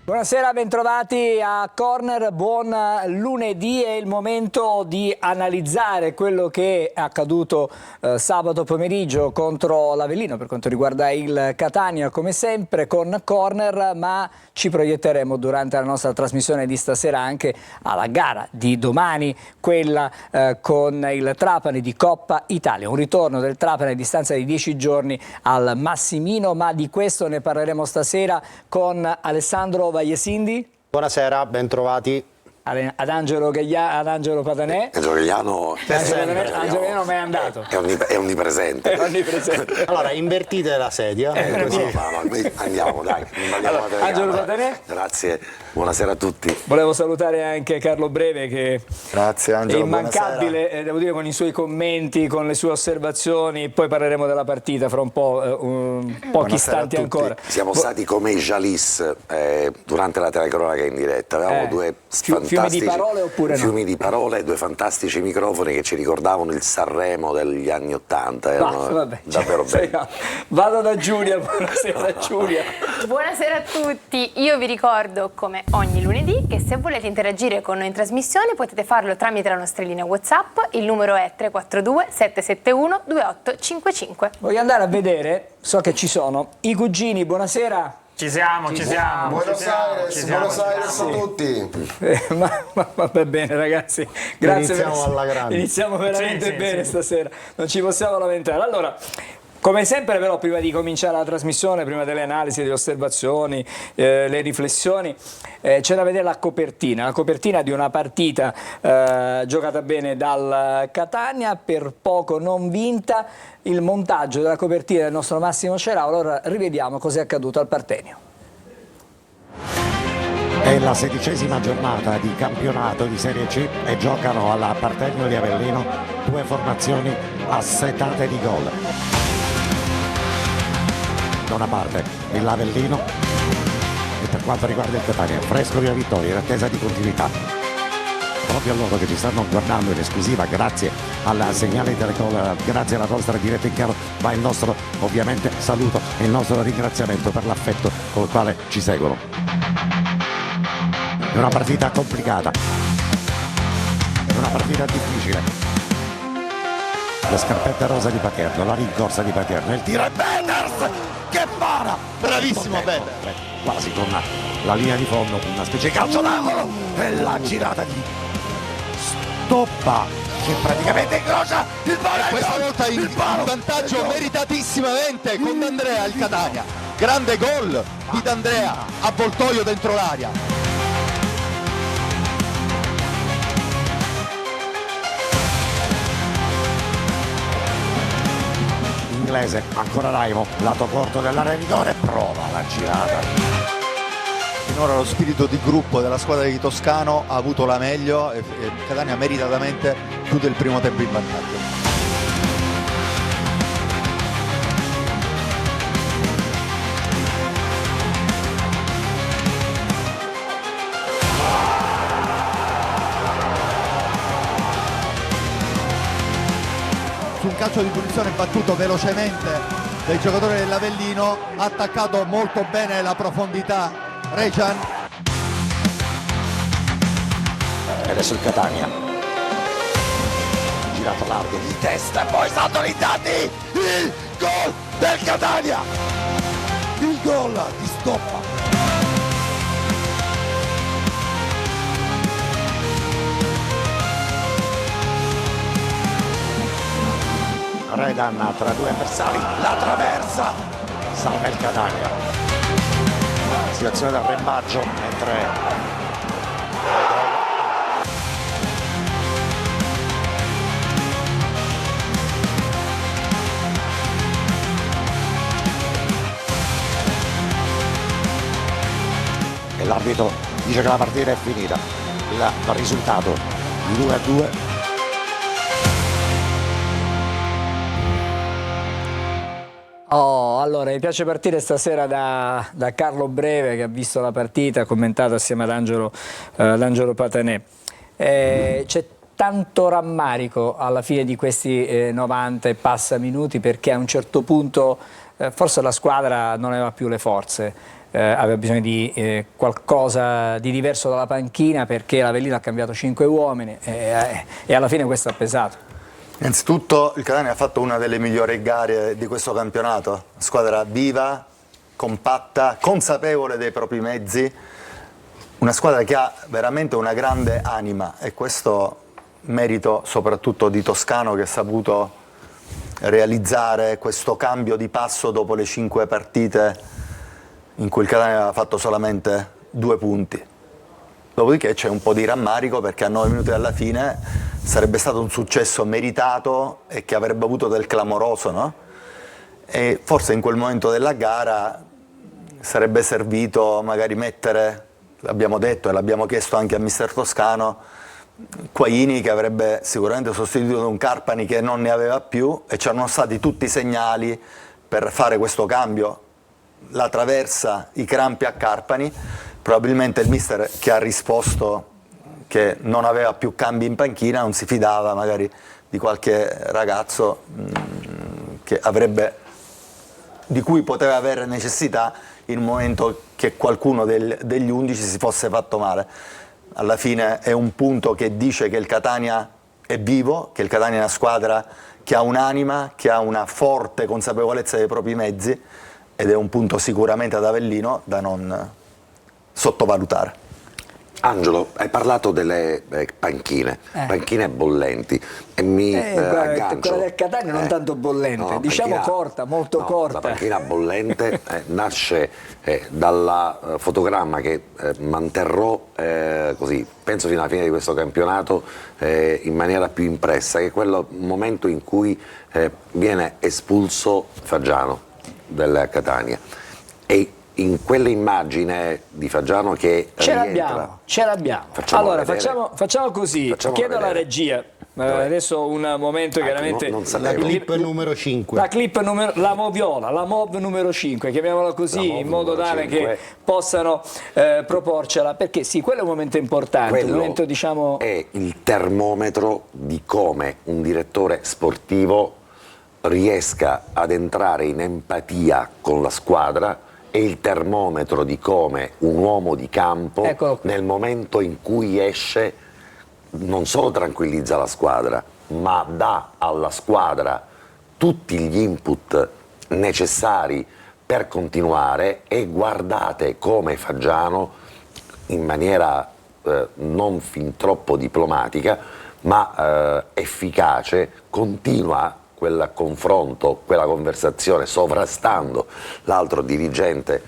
Buonasera, bentrovati a Corner, buon lunedì. È il momento di analizzare quello che è accaduto sabato pomeriggio contro l'Avellino per quanto riguarda il Catania, come sempre con Corner, ma ci proietteremo durante la nostra trasmissione di stasera anche alla gara di domani, quella con il Trapani di Coppa Italia, un ritorno del Trapani a distanza di 10 giorni al Massimino, ma di questo ne parleremo stasera con Alessandro Vaiesindi. Buonasera, bentrovati. Ad Angelo Patanè. Angelo Gagliano non è andato. È onnipresente. Allora, invertite la sedia. Andiamo, dai. Allora, Angelo Patanè. Grazie, buonasera a tutti. Volevo salutare anche Carlo Breve, che grazie, Angelo, è immancabile, devo dire, con i suoi commenti, con le sue osservazioni. Poi parleremo della partita fra un po', pochi istanti ancora. Siamo stati come i Jalis durante la telecronaca in diretta. Avevamo due fantastici fiumi di parole oppure no? Fiumi di parole, due fantastici microfoni che ci ricordavano il Sanremo degli anni '80. Erano davvero belli. Vado da Giulia, buonasera Giulia. Buonasera a tutti, io vi ricordo come ogni lunedì che se volete interagire con noi in trasmissione potete farlo tramite la nostra linea WhatsApp, il numero è 342 771 2855. Voglio andare a vedere, so che ci sono, i cugini, buonasera. Ci siamo. Buenos Aires a tutti. Ma va bene ragazzi, grazie. Iniziamo alla grande. Iniziamo veramente bene stasera, non ci possiamo lamentare. Allora, come sempre però, prima di cominciare la trasmissione, prima delle analisi, delle osservazioni, le riflessioni, c'è da vedere la copertina di una partita giocata bene dal Catania, per poco non vinta. Il montaggio della copertina del nostro Massimo Cerau. Allora rivediamo cos'è accaduto al Partenio. È la 16ª giornata di campionato di Serie C e giocano alla Partenio di Avellino due formazioni assetate di gol. Da una parte l'Avellino e per quanto riguarda il Catania fresco di una vittoria in attesa di continuità. Proprio a loro che ci stanno guardando in esclusiva, grazie al segnale di Telecol, grazie alla nostra diretta in chiaro, va il nostro ovviamente saluto e il nostro ringraziamento per l'affetto con il quale ci seguono. È una partita complicata, è una partita difficile. Le scarpette rosa di Paterno, la rincorsa di Paterno, il tiro è Benders che para! Bravissimo Benders! Quasi con la linea di fondo, una specie di calcio d'angolo e la girata di Stoppa che praticamente incrocia il palo. Questa volta in vantaggio meritatissimamente con D'Andrea il Catania. Grande gol di D'Andrea, avvoltoio dentro l'area. Inglese, ancora Raimo, lato corto dell'area di rigore, prova la girata. Finora lo spirito di gruppo della squadra di Toscano ha avuto la meglio e Catania meritatamente più del primo tempo in vantaggio. Su un calcio di punizione battuto velocemente dai giocatori dell'Avellino, ha attaccato molto bene la profondità Rejan. E adesso il Catania, girato largo di testa e poi saltolizzati, il gol del Catania, il gol di Stoppa. Redan tra due avversari, la traversa, salva il Catania. Situazione da rembaggio mentre e l'arbitro dice che la partita è finita. Il risultato di 2-2. Allora, mi piace partire stasera da Carlo Breve, che ha visto la partita, ha commentato assieme ad Angelo Patanè. C'è tanto rammarico alla fine di questi 90 e passa minuti, perché a un certo punto forse la squadra non aveva più le forze. aveva bisogno di qualcosa di diverso dalla panchina, perché l'Avellino ha cambiato 5 uomini e alla fine questo ha pesato. Innanzitutto il Catania ha fatto una delle migliori gare di questo campionato, squadra viva, compatta, consapevole dei propri mezzi, una squadra che ha veramente una grande anima, e questo merito soprattutto di Toscano, che ha saputo realizzare questo cambio di passo dopo le 5 partite in cui il Catania aveva fatto solamente 2 punti. Dopodiché c'è un po' di rammarico, perché a 9 minuti dalla fine sarebbe stato un successo meritato e che avrebbe avuto del clamoroso, no? E forse in quel momento della gara sarebbe servito magari mettere, l'abbiamo detto e l'abbiamo chiesto anche a mister Toscano, Quaini, che avrebbe sicuramente sostituito un Carpani che non ne aveva più, e c'erano stati tutti i segnali per fare questo cambio, la traversa, i crampi a Carpani. Probabilmente il mister, che ha risposto che non aveva più cambi in panchina, non si fidava magari di qualche ragazzo di cui poteva avere necessità in un momento che qualcuno degli 11 si fosse fatto male. Alla fine è un punto che dice che il Catania è vivo, che il Catania è una squadra che ha un'anima, che ha una forte consapevolezza dei propri mezzi, ed è un punto sicuramente ad Avellino da non sottovalutare. Angelo, hai parlato delle panchine bollenti, e mi aggancio. Quella del Catania non tanto bollente, no, diciamo corta, molto corta. La panchina bollente nasce dal fotogramma che manterrò così, penso fino alla fine di questo campionato, in maniera più impressa, che è quel momento in cui viene espulso Faggiano del Catania. E in quell'immagine di Faggiano che ce l'abbiamo. Allora facciamo così, chiedo alla regia. Adesso un momento chiaramente. La clip numero 5. La moviola, la MOV numero 5, chiamiamola così, in modo tale 5. che possano proporcela, perché sì, quello è un momento importante, un momento, diciamo, è il termometro di come un direttore sportivo riesca ad entrare in empatia con la squadra, è il termometro di come un uomo di campo nel momento in cui esce non solo tranquillizza la squadra, ma dà alla squadra tutti gli input necessari per continuare. E guardate come Faggiano, in maniera non fin troppo diplomatica ma efficace, continua quel confronto, quella conversazione, sovrastando l'altro dirigente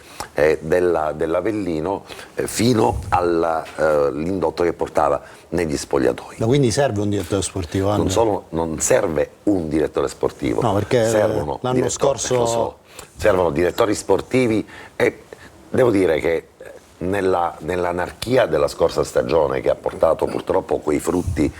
dell'Avellino fino all'indotto che portava negli spogliatoi. Ma quindi serve un direttore sportivo? Non serve un direttore sportivo, no, perché l'anno scorso servono direttori sportivi, e devo dire che nell'anarchia della scorsa stagione, che ha portato purtroppo quei frutti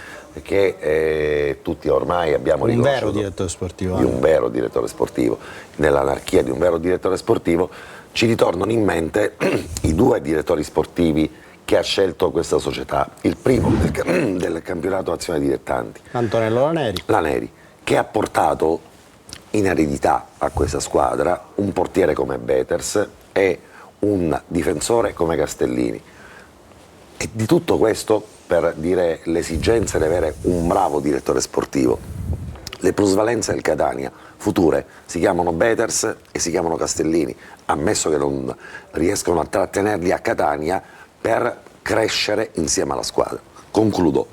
che tutti ormai abbiamo riconosciuto, un vero direttore sportivo, di un vero direttore sportivo, nell'anarchia di un vero direttore sportivo, ci ritornano in mente i 2 direttori sportivi che ha scelto questa società. Il primo del campionato Azione Dilettanti, Antonello Laneri, che ha portato in eredità a questa squadra un portiere come Beters e un difensore come Castellini. E di tutto questo per dire l'esigenza di avere un bravo direttore sportivo. Le plusvalenze del Catania future si chiamano Beters e si chiamano Castellini, ammesso che non riescono a trattenerli a Catania per crescere insieme alla squadra. Concludo.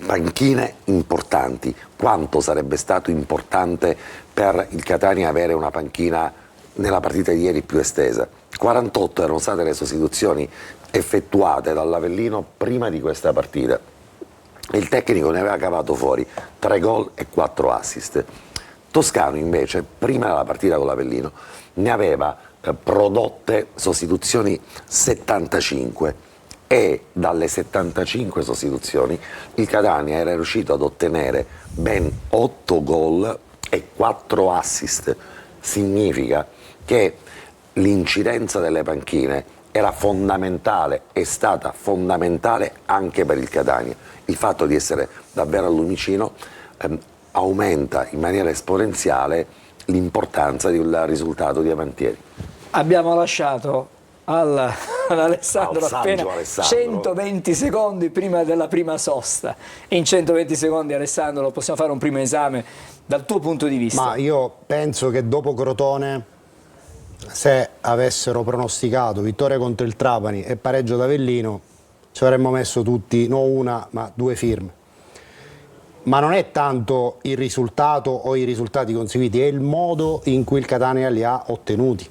Panchine importanti. Quanto sarebbe stato importante per il Catania avere una panchina nella partita di ieri più estesa? 48 erano state le sostituzioni effettuate dall'Avellino prima di questa partita. Il tecnico ne aveva cavato fuori 3 gol e 4 assist. Toscano invece, prima della partita con l'Avellino, ne aveva prodotte sostituzioni 75, e dalle 75 sostituzioni il Catania era riuscito ad ottenere ben 8 gol e 4 assist. Significa che l'incidenza delle panchine era fondamentale, è stata fondamentale anche per il Catania. Il fatto di essere davvero al lumicino aumenta in maniera esponenziale l'importanza di un risultato di avantieri. Abbiamo lasciato all'Alessandro Al appena saggio Alessandro. 120 secondi prima della prima sosta. In 120 secondi, Alessandro, possiamo fare un primo esame dal tuo punto di vista? Ma io penso che dopo Crotone, se avessero pronosticato vittoria contro il Trapani e pareggio da Avellino, ci avremmo messo tutti, non una, ma 2 firme. Ma non è tanto il risultato o i risultati conseguiti, è il modo in cui il Catania li ha ottenuti,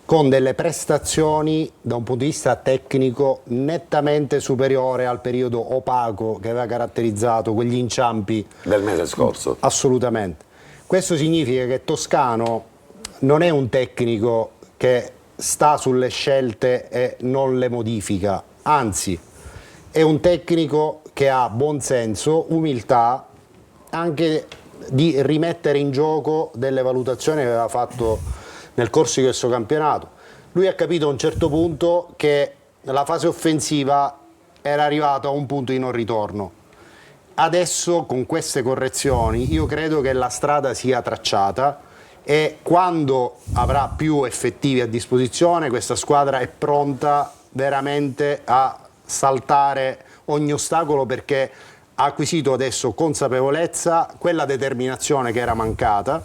con delle prestazioni da un punto di vista tecnico nettamente superiore al periodo opaco che aveva caratterizzato quegli inciampi del mese scorso. Assolutamente. Questo significa che Toscano non è un tecnico che sta sulle scelte e non le modifica, anzi è un tecnico che ha buon senso, umiltà, anche di rimettere in gioco delle valutazioni che aveva fatto nel corso di questo campionato. Lui ha capito a un certo punto che la fase offensiva era arrivata a un punto di non ritorno. Adesso con queste correzioni io credo che la strada sia tracciata e quando avrà più effettivi a disposizione questa squadra è pronta veramente a saltare ogni ostacolo, perché ha acquisito adesso consapevolezza, quella determinazione che era mancata,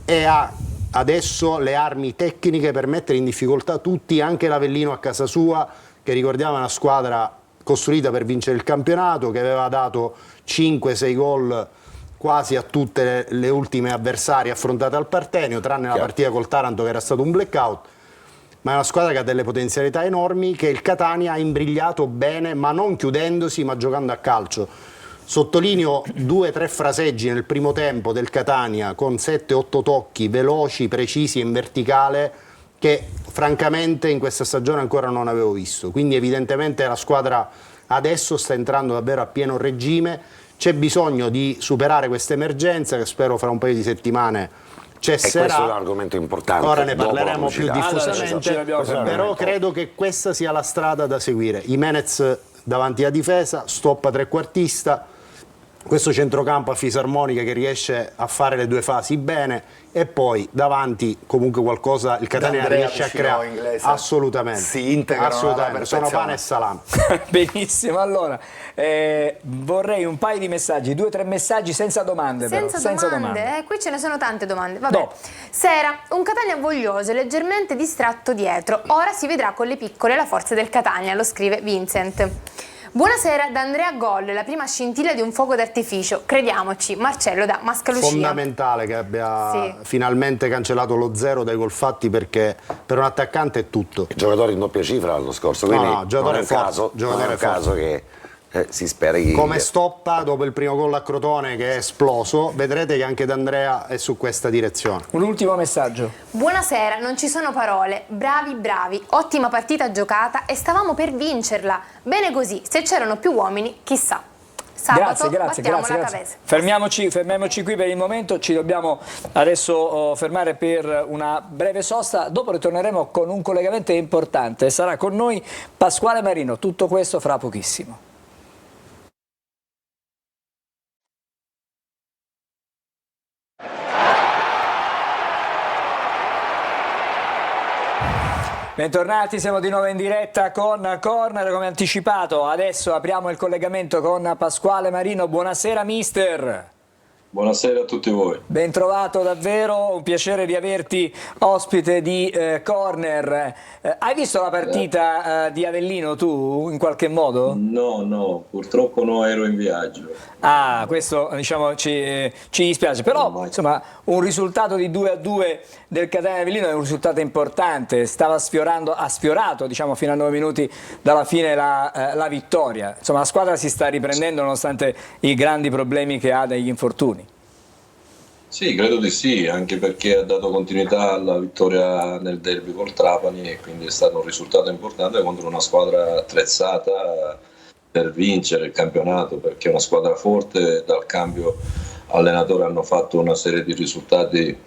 e ha adesso le armi tecniche per mettere in difficoltà tutti, anche l'Avellino a casa sua, che ricordiamo è una squadra costruita per vincere il campionato, che aveva dato 5-6 gol quasi a tutte le ultime avversarie affrontate al Partenio, tranne la partita col Taranto che era stato un blackout. Ma è una squadra che ha delle potenzialità enormi, che il Catania ha imbrigliato bene, ma non chiudendosi, ma giocando a calcio. Sottolineo 2-3 fraseggi nel primo tempo del Catania con 7-8 tocchi veloci, precisi e in verticale, che francamente in questa stagione ancora non avevo visto. Quindi evidentemente la squadra adesso sta entrando davvero a pieno regime. C'è bisogno di superare questa emergenza che spero fra un paio di settimane cesserà. E questo è un argomento importante. Ora ne dopo la parleremo più pubblicità. diffusamente, però credo che questa sia la strada da seguire. Jimenez davanti alla difesa, stoppa trequartista, questo centrocampo a fisarmonica che riesce a fare le 2 fasi bene, e poi davanti comunque qualcosa il Catania D'Andrea riesce a vicino creare. Inglese. Assolutamente. Si integrano alla Assolutamente. Sono perfezione. pane e salame. Benissimo, allora vorrei un paio di messaggi, 2 o 3 messaggi senza domande. Senza domande. Qui ce ne sono tante domande. Vabbè. No. Sera, un Catania voglioso, leggermente distratto dietro. Ora si vedrà con le piccole la forza del Catania, lo scrive Vincent. Buonasera, da Andrea Gol, la prima scintilla di un fuoco d'artificio. Crediamoci, Marcello da Mascalucia. Fondamentale che abbia finalmente cancellato lo 0 dai gol fatti, perché per un attaccante è tutto. Giocatori in doppia cifra l'anno scorso, quindi No, giocatore non è forte, caso, giocatore non è un caso che si spera che... Come stoppa dopo il primo gol a Crotone che è esploso, vedrete che anche D'Andrea è su questa direzione. Un ultimo messaggio. Buonasera, non ci sono parole. Bravi, ottima partita giocata e stavamo per vincerla. Bene così, se c'erano più uomini, chissà. Sabato battiamo la Cavese. Fermiamoci qui per il momento, ci dobbiamo adesso fermare per una breve sosta, dopo ritorneremo con un collegamento importante, sarà con noi Pasquale Marino, tutto questo fra pochissimo. Bentornati, siamo di nuovo in diretta con Corner, come anticipato. Adesso apriamo il collegamento con Pasquale Marino. Buonasera mister. Buonasera a tutti voi. Ben trovato davvero, un piacere di averti ospite di Corner. Hai visto la partita di Avellino tu in qualche modo? No, purtroppo no, ero in viaggio. Ah, questo diciamo ci dispiace, però insomma un risultato di 2-2 del Catania Avellino è un risultato importante, ha sfiorato diciamo fino a 9 minuti dalla fine la vittoria. Insomma la squadra si sta riprendendo nonostante i grandi problemi che ha degli infortuni. Sì, credo di sì, anche perché ha dato continuità alla vittoria nel derby col Trapani e quindi è stato un risultato importante contro una squadra attrezzata per vincere il campionato, perché è una squadra forte. Dal cambio allenatore hanno fatto una serie di risultati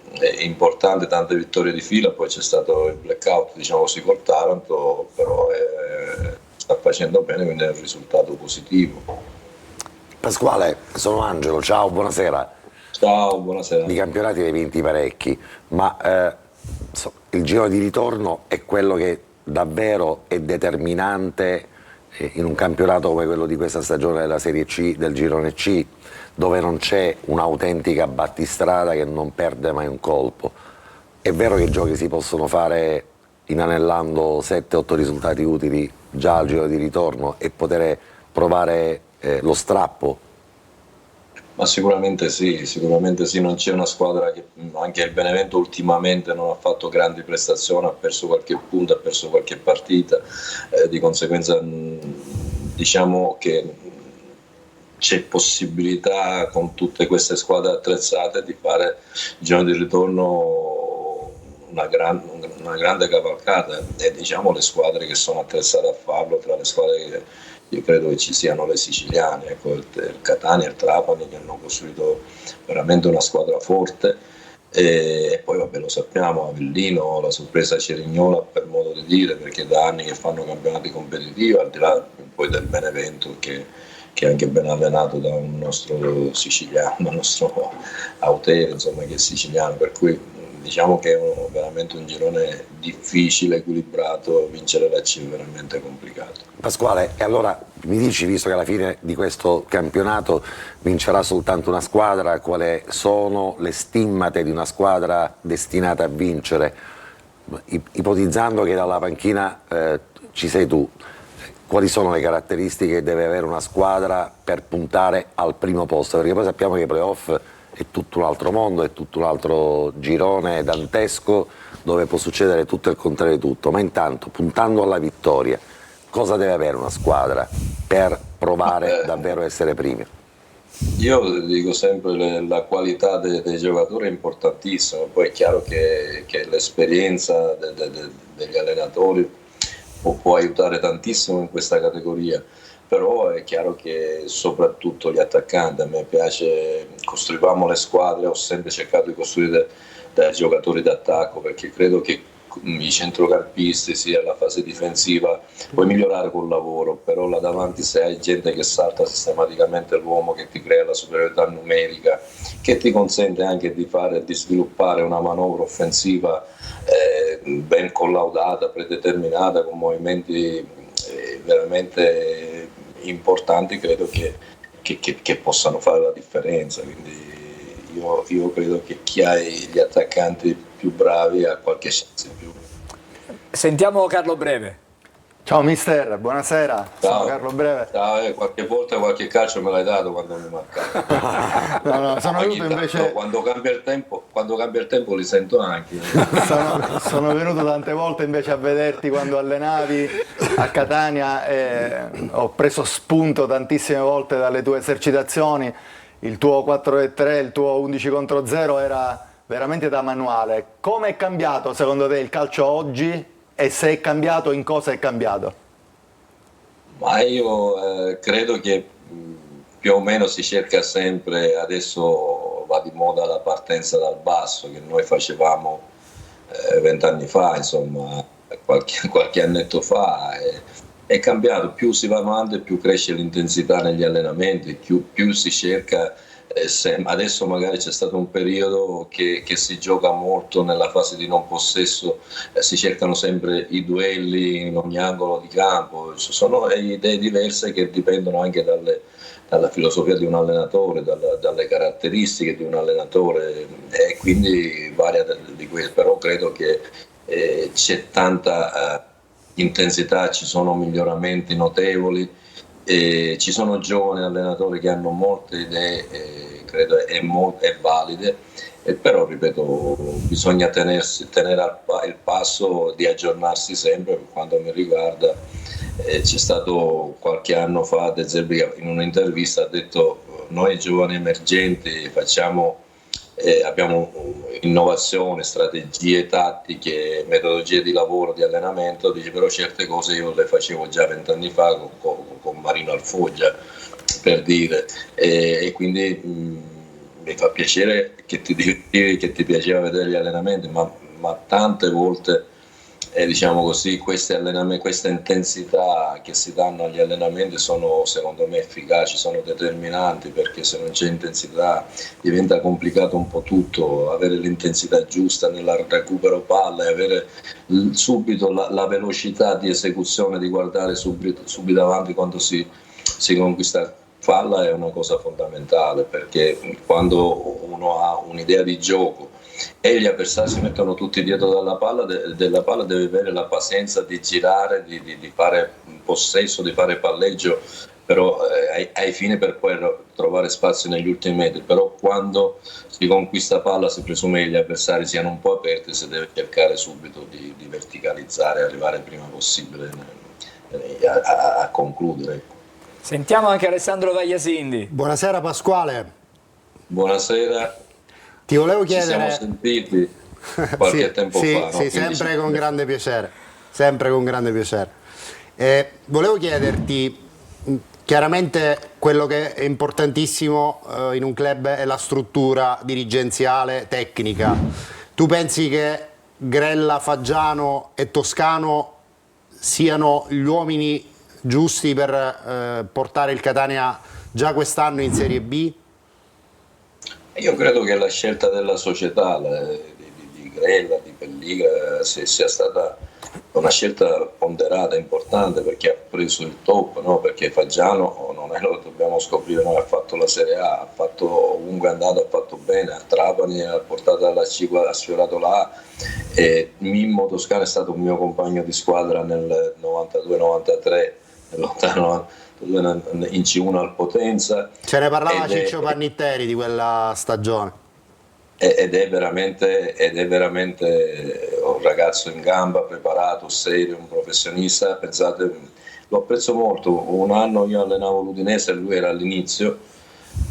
importanti, tante vittorie di fila, poi c'è stato il blackout diciamo così col Taranto, però sta facendo bene, quindi è un risultato positivo. Pasquale, sono Angelo, ciao, buonasera. Ciao, buonasera. Di campionati ne hai vinti parecchi, ma il giro di ritorno è quello che davvero è determinante in un campionato come quello di questa stagione della Serie C, del Girone C, dove non c'è un'autentica battistrada che non perde mai un colpo. È vero che i giochi si possono fare inanellando 7-8 risultati utili già al giro di ritorno e poter provare lo strappo? Ma sicuramente sì, non c'è una squadra che, anche il Benevento ultimamente non ha fatto grandi prestazioni, ha perso qualche punto, ha perso qualche partita, di conseguenza diciamo che c'è possibilità con tutte queste squadre attrezzate di fare il giorno di ritorno una grande cavalcata, e diciamo le squadre che sono attrezzate a farlo, tra le squadre che io credo che ci siano le siciliane, ecco, il Catania e il Trapani, che hanno costruito veramente una squadra forte, e poi vabbè, lo sappiamo, Avellino, la sorpresa Cerignola per modo di dire, perché da anni che fanno campionati competitivi, al di là poi del Benevento che è anche ben allenato da un nostro siciliano, un nostro Autere, insomma, che è siciliano, per cui diciamo che è veramente un girone difficile, equilibrato, vincere la C è veramente complicato. Pasquale, e allora mi dici, visto che alla fine di questo campionato vincerà soltanto una squadra, quali sono le stimmate di una squadra destinata a vincere? Ipotizzando che dalla panchina ci sei tu, quali sono le caratteristiche che deve avere una squadra per puntare al primo posto? Perché poi sappiamo che i playoff è tutto un altro mondo, è tutto un altro girone dantesco dove può succedere tutto il contrario di tutto, ma intanto, puntando alla vittoria, cosa deve avere una squadra per provare davvero a essere primi? Io dico sempre la qualità dei giocatori è importantissima, poi è chiaro che l'esperienza degli allenatori può aiutare tantissimo in questa categoria, però è chiaro che soprattutto gli attaccanti, a me piace, costruivamo le squadre, ho sempre cercato di costruire dai giocatori d'attacco, perché credo che i centrocampisti sia la fase difensiva puoi migliorare col lavoro, però là davanti se hai gente che salta sistematicamente l'uomo, che ti crea la superiorità numerica, che ti consente anche di sviluppare una manovra offensiva ben collaudata, predeterminata, con movimenti veramente importanti, credo che possano fare la differenza. Quindi io credo che chi ha gli attaccanti più bravi ha qualche chance in più. Sentiamo Carlo Breve. Ciao mister, buonasera, Ciao. sono Carlo Breve. Qualche volta qualche calcio me l'hai dato quando mi mancava. No, sono venuto invece... Quando cambia il tempo li sento anche. Sono venuto tante volte invece a vederti quando allenavi a Catania e ho preso spunto tantissime volte dalle tue esercitazioni. Il tuo 4-3, il tuo 11 contro 0 era veramente da manuale. Come è cambiato secondo te il calcio oggi? E se è cambiato, in cosa è cambiato? Ma io credo che più o meno si cerca sempre, adesso va di moda la partenza dal basso, che noi facevamo 20 anni fa, insomma, qualche annetto fa. È cambiato, più si va avanti, più cresce l'intensità negli allenamenti, più si cerca. Adesso magari c'è stato un periodo che si gioca molto nella fase di non possesso, si cercano sempre i duelli in ogni angolo di campo. Ci sono idee diverse che dipendono anche dalla filosofia di un allenatore, dalle caratteristiche di un allenatore, e quindi varia di questo, però credo che c'è tanta intensità, ci sono miglioramenti notevoli. Ci sono giovani allenatori che hanno molte idee, credo e valide, però ripeto, bisogna tenere il passo di aggiornarsi sempre. Per quanto mi riguarda, c'è stato qualche anno fa De Zerbi in un'intervista ha detto: noi giovani emergenti abbiamo innovazione, strategie tattiche, metodologie di lavoro, di allenamento, dice, però certe cose io le facevo già 20 anni fa con Marino Alfoggia, per dire, e quindi mi fa piacere che ti piaceva vedere gli allenamenti, ma tante volte diciamo così, questa intensità che si danno agli allenamenti sono secondo me efficaci, sono determinanti, perché se non c'è intensità diventa complicato un po' tutto, avere l'intensità giusta nel recupero palla e avere subito la velocità di esecuzione, di guardare subito avanti quando si conquista palla è una cosa fondamentale, perché quando uno ha un'idea di gioco e gli avversari si mettono tutti dietro della palla deve avere la pazienza di girare, di fare possesso, di fare palleggio, però ai fini per poi trovare spazio negli ultimi metri. Però quando si conquista palla si presume che gli avversari siano un po' aperti, si deve cercare subito di verticalizzare e arrivare il prima possibile a concludere. Sentiamo anche Alessandro Vagliasindi. Buonasera Pasquale. Buonasera. Ti volevo Ci siamo chiedere... sentiti qualche tempo fa. No? Sì, sempre con grande piacere. Sempre con grande piacere. Volevo chiederti, chiaramente quello che è importantissimo in un club è la struttura dirigenziale, tecnica. Tu pensi che Grella, Faggiano e Toscano siano gli uomini giusti per portare il Catania già quest'anno in Serie B? Io credo che la scelta della società di Grella, di Pelligra, sia stata una scelta ponderata, importante, perché ha preso il top, no? Perché Faggiano, non è, lo dobbiamo scoprire noi, ha fatto la Serie A, ha fatto ovunque è andato, ha fatto bene, a Trapani ha portato alla C, ha sfiorato la A, e Mimmo Toscano è stato un mio compagno di squadra nel 92-93, nell'89 in C1 al Potenza. Ce ne parlava Ciccio Pannitteri di quella stagione. Ed è veramente un ragazzo in gamba, preparato, serio, un professionista. Pensate, lo apprezzo molto. Un anno io allenavo l'Udinese e lui era all'inizio,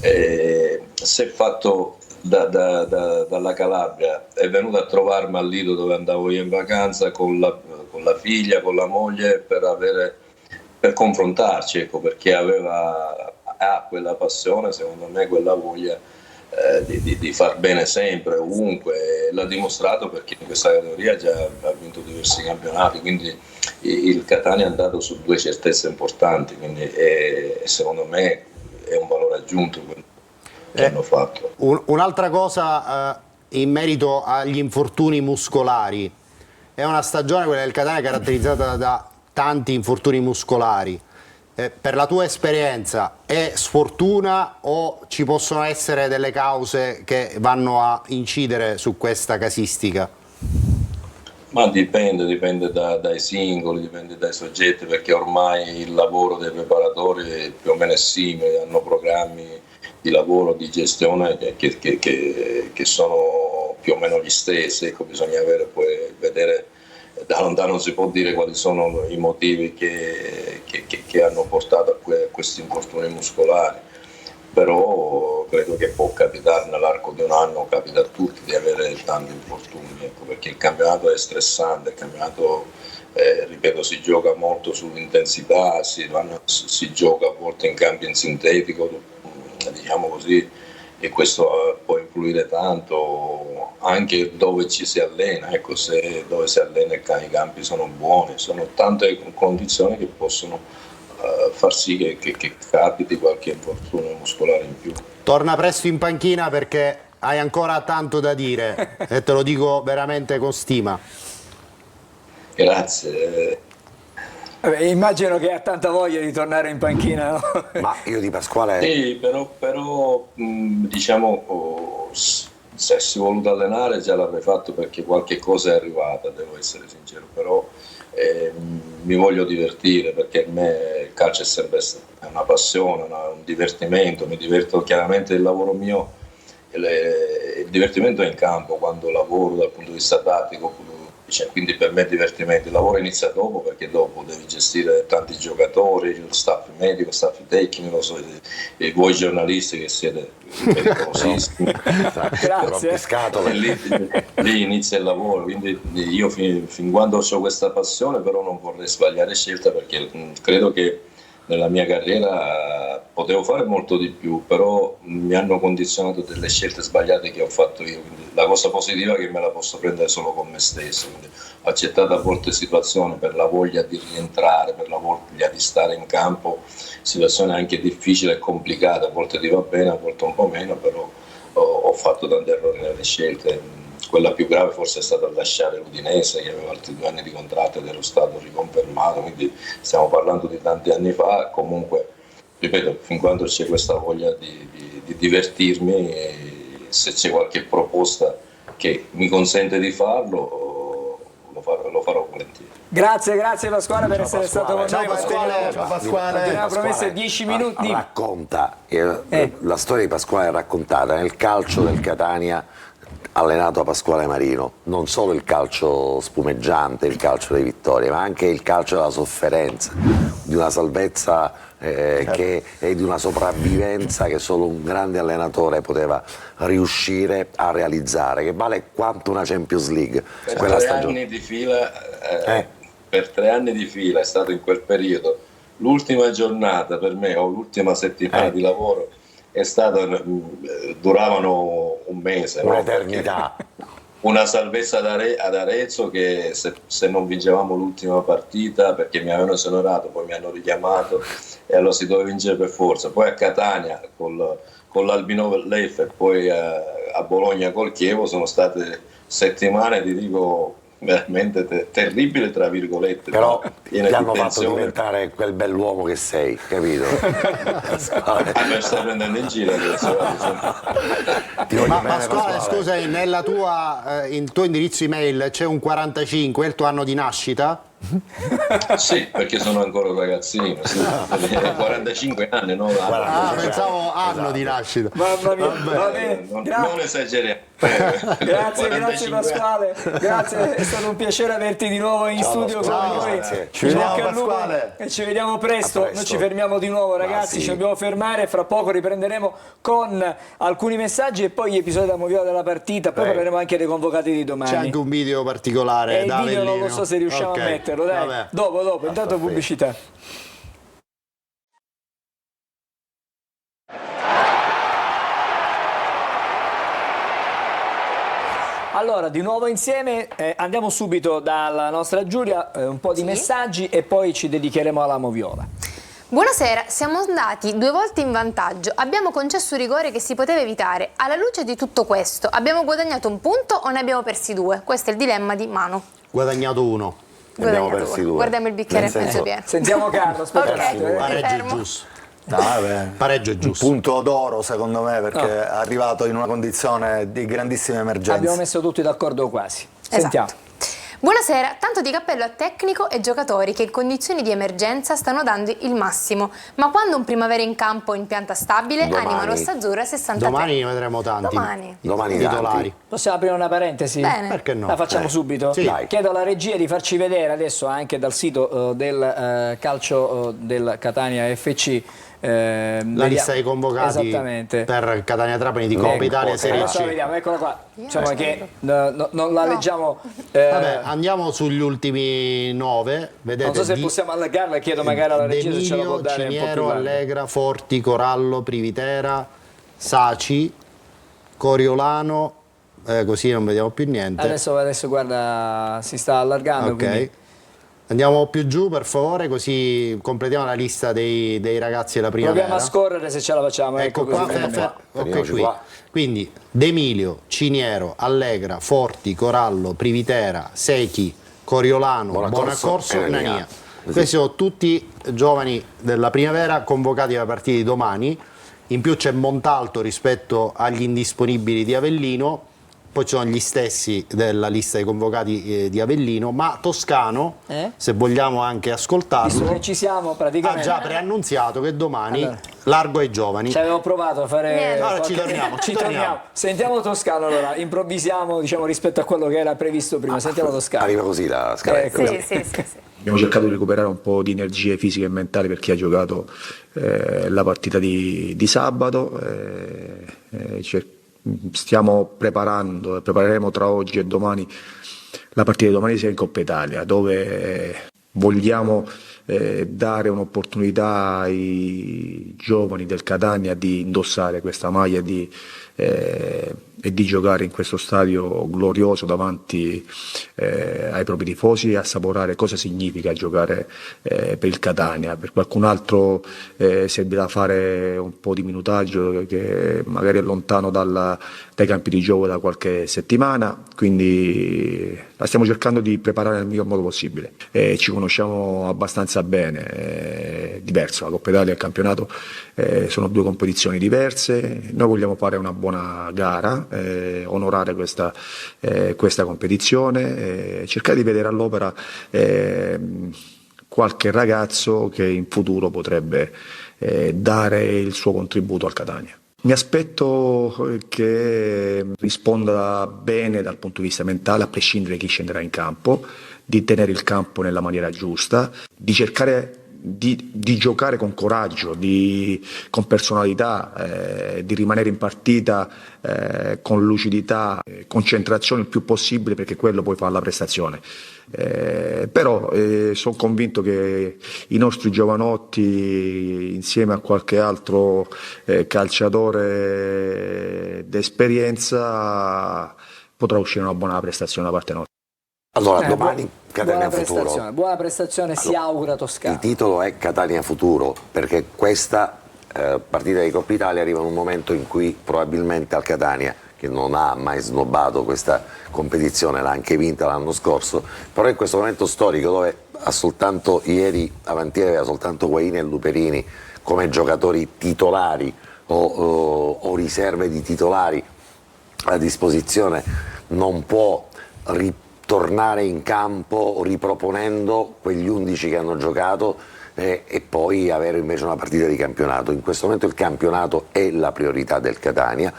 si è fatto dalla Calabria, è venuto a trovarmi al Lido dove andavo io in vacanza con la figlia, con la moglie, per confrontarci, ecco, perché ha quella passione, secondo me, quella voglia di far bene sempre, ovunque. L'ha dimostrato, perché in questa categoria già ha vinto diversi campionati, quindi il Catania è andato su due certezze importanti, quindi secondo me è un valore aggiunto quello che hanno fatto. Un'altra cosa in merito agli infortuni muscolari: è una stagione, quella del Catania, caratterizzata da tanti infortuni muscolari. Per la tua esperienza è sfortuna o ci possono essere delle cause che vanno a incidere su questa casistica? Ma dipende dai singoli, dipende dai soggetti, perché ormai il lavoro dei preparatori più o meno è simile, hanno programmi di lavoro, di gestione che sono più o meno gli stessi. Ecco, bisogna poi vedere. Da lontano non si può dire quali sono i motivi che hanno portato a questi infortuni muscolari, però credo che può capitare nell'arco di un anno, capita a tutti di avere tanti infortuni, ecco, perché il campionato è stressante, il campionato, ripeto, si gioca molto sull'intensità, si gioca a volte in campi in sintetico, diciamo così, e questo può influire tanto anche dove ci si allena, ecco, se dove si allena i campi sono buoni, sono tante condizioni che possono far sì che capiti qualche infortunio muscolare in più. Torna presto in panchina, perché hai ancora tanto da dire e te lo dico veramente con stima. Grazie. Immagino che ha tanta voglia di tornare in panchina, no? Ma io di Pasquale... Sì, però diciamo, se si è voluto allenare già l'avrei fatto, perché qualche cosa è arrivata, devo essere sincero, però mi voglio divertire, perché a me il calcio è sempre una passione, un divertimento, mi diverto. Chiaramente il lavoro mio, il divertimento è in campo, quando lavoro dal punto di vista tattico, quindi per me è divertimento. Il lavoro inizia dopo, perché dopo devi gestire tanti giocatori, il staff medico, il staff tecnico, e voi giornalisti che siete pericolosissimi. Grazie. Lì inizia il lavoro, quindi io fin quando ho questa passione, però non vorrei sbagliare scelta, perché credo che nella mia carriera potevo fare molto di più, però mi hanno condizionato delle scelte sbagliate che ho fatto io, quindi la cosa positiva è che me la posso prendere solo con me stesso, quindi ho accettato a volte situazioni per la voglia di rientrare, per la voglia di stare in campo, situazioni anche difficili e complicate, a volte ti va bene, a volte un po' meno, però ho fatto tanti errori nelle scelte. Quella più grave forse è stata lasciare l'Udinese, che aveva altri 2 anni di contratto ed ero stato riconfermato, quindi stiamo parlando di tanti anni fa. Comunque, ripeto, fin quando c'è questa voglia di divertirmi, se c'è qualche proposta che mi consente di farlo, lo farò volentieri. Grazie Pasquale per essere stato con Ciao noi. Pasquale. Ciao Pasquale. Abbiamo promesso 10 minuti. Racconta, la storia di Pasquale è raccontata nel calcio del Catania allenato a Pasquale Marino, non solo il calcio spumeggiante, il calcio delle vittorie, ma anche il calcio della sofferenza, di una salvezza che è di una sopravvivenza che solo un grande allenatore poteva riuscire a realizzare, che vale quanto una Champions League. Per Quella 3 stagione. anni di fila, per 3 anni di fila è stato in quel periodo l'ultima giornata per me, o l'ultima settimana di lavoro, è stata, duravano un mese, no? Un'eternità. Una salvezza ad Arezzo, che se non vincevamo l'ultima partita, perché mi avevano esonerato, poi mi hanno richiamato e allora si doveva vincere per forza. Poi a Catania con l'Albino Leffe e poi a Bologna col Chievo sono state settimane, ti dico, veramente terribile, tra virgolette. Però ti piene di hanno fatto tensione. diventare quel bell'uomo che sei, capito? Mi stai prendendo in giro adesso. Ti voglio Ma bene, Pasquale, scusami, nella tua, il tuo indirizzo email c'è un 45, è il tuo anno di nascita? Sì, perché sono ancora un ragazzino, sì. 45 anni, no? Pensavo anno di nascita. Mamma mia, va bene. Non esageriamo. Grazie Pasquale, grazie, è stato un piacere averti di nuovo in studio con noi. grazie. Ci vediamo, Bocca al lupo Pasquale. e ci vediamo presto. A presto. Noi ci fermiamo di nuovo, ragazzi, sì. ci dobbiamo fermare, fra poco riprenderemo con alcuni messaggi e poi gli episodi da Moviola della partita, poi parleremo anche dei convocati di domani. C'è anche un video particolare E il da video non lo Avellino. so se riusciamo Ok, a metterlo, dai. vabbè. Dopo, intanto pubblicità. Allora, di nuovo insieme, andiamo subito dalla nostra Giulia, un po' di messaggi e poi ci dedicheremo alla Moviola. Buonasera, siamo andati 2 volte in vantaggio, abbiamo concesso un rigore che si poteva evitare. Alla luce di tutto questo, abbiamo guadagnato un punto o ne abbiamo persi 2? Questo è il dilemma di Manu. Guadagnato 1. abbiamo Guadagnato persi 1. 2. Guardiamo il bicchiere Nel senso- mezzo pieno. Sentiamo Carlo, aspetta un Ok. attimo, Pareggio è fermo. giusto. Vabbè. Pareggio è giusto. Punto d'oro secondo me, perché è arrivato in una condizione di grandissima emergenza. Abbiamo messo tutti d'accordo quasi. Sentiamo. Esatto. Buonasera, tanto di cappello a tecnico e giocatori che in condizioni di emergenza stanno dando il massimo, ma quando un Primavera in campo in pianta stabile, Domani. anima rossa-azzurra 63. Domani ne vedremo tanti. Domani. Titolari. Possiamo aprire una parentesi? Bene. Perché no? La facciamo subito? Sì. Dai. Chiedo alla regia di farci vedere adesso anche dal sito del calcio del Catania FC La lista dei convocati esattamente. per Catania Trapani di Coppa Ecco, Italia Serie Adesso la C. vediamo, eccola qua. Diciamo che non la leggiamo. Vabbè, andiamo sugli ultimi 9. Vedete, non so se possiamo allargarla e chiedo magari alla regia se ce la può Demilio, dare un po' più Ciniero, larga. Allegra, Forti, Corallo, Privitera, Saci, Coriolano, così non vediamo più niente. Adesso guarda, si sta allargando. Ok. Quindi. Andiamo più giù per favore, così completiamo la lista dei ragazzi della primavera. Proviamo a scorrere se ce la facciamo. Ecco così qua, fermiamo. ok, Fermiamoci qui. qua. Quindi Demilio, Ciniero, Allegra, Forti, Corallo, Privitera, Secchi, Coriolano, Bonaccorso e Nania. Questi sono tutti giovani della primavera convocati alla partita di domani. In più c'è Montalto rispetto agli indisponibili di Avellino. Poi ci sono gli stessi della lista dei convocati di Avellino, ma Toscano, se vogliamo anche Visto ascoltarlo, che ci siamo ha praticamente. già preannunziato che domani Allora. largo ai giovani. Ci avevo provato a fare. Niente. Allora, qualche- ci torniamo. Sentiamo Toscano allora, improvvisiamo diciamo rispetto a quello che era previsto prima. Sentiamo Toscano. Arriva così la scaletta. Ecco. Sì. Abbiamo cercato di recuperare un po' di energie fisiche e mentali per chi ha giocato la partita di sabato. Stiamo preparando e prepareremo tra oggi e domani la partita di domani sia in Coppa Italia, dove vogliamo dare un'opportunità ai giovani del Catania di indossare questa maglia e di giocare in questo stadio glorioso davanti ai propri tifosi e assaporare cosa significa giocare per il Catania. Per qualcun altro servirà fare un po' di minutaggio che magari è lontano dai campi di gioco da qualche settimana, quindi la stiamo cercando di preparare nel miglior modo possibile. Ci conosciamo abbastanza bene, è diverso, la Coppa Italia e il campionato sono due competizioni diverse, noi vogliamo fare una buona gara, onorare questa competizione, cercare di vedere all'opera qualche ragazzo che in futuro potrebbe dare il suo contributo al Catania. Mi aspetto che risponda bene dal punto di vista mentale, a prescindere da chi scenderà in campo, di tenere il campo nella maniera giusta, di cercare di giocare con coraggio, con personalità, di rimanere in partita con lucidità, concentrazione il più possibile, perché quello poi fa la prestazione. Però sono convinto che i nostri giovanotti, insieme a qualche altro calciatore d'esperienza, potrà uscire una buona prestazione da parte nostra. Allora, domani Catania Futuro. Buona prestazione, si augura Toscana. Il titolo è Catania Futuro, perché questa partita di Coppa Italia arriva in un momento in cui probabilmente al Catania, che non ha mai snobbato questa competizione, l'ha anche vinta l'anno scorso, però in questo momento storico dove ha soltanto ieri, avantieri, aveva soltanto Guaini e Luperini come giocatori titolari o riserve di titolari a disposizione, non può tornare in campo riproponendo quegli 11 che hanno giocato e poi avere invece una partita di campionato. In questo momento il campionato è la priorità del Catania,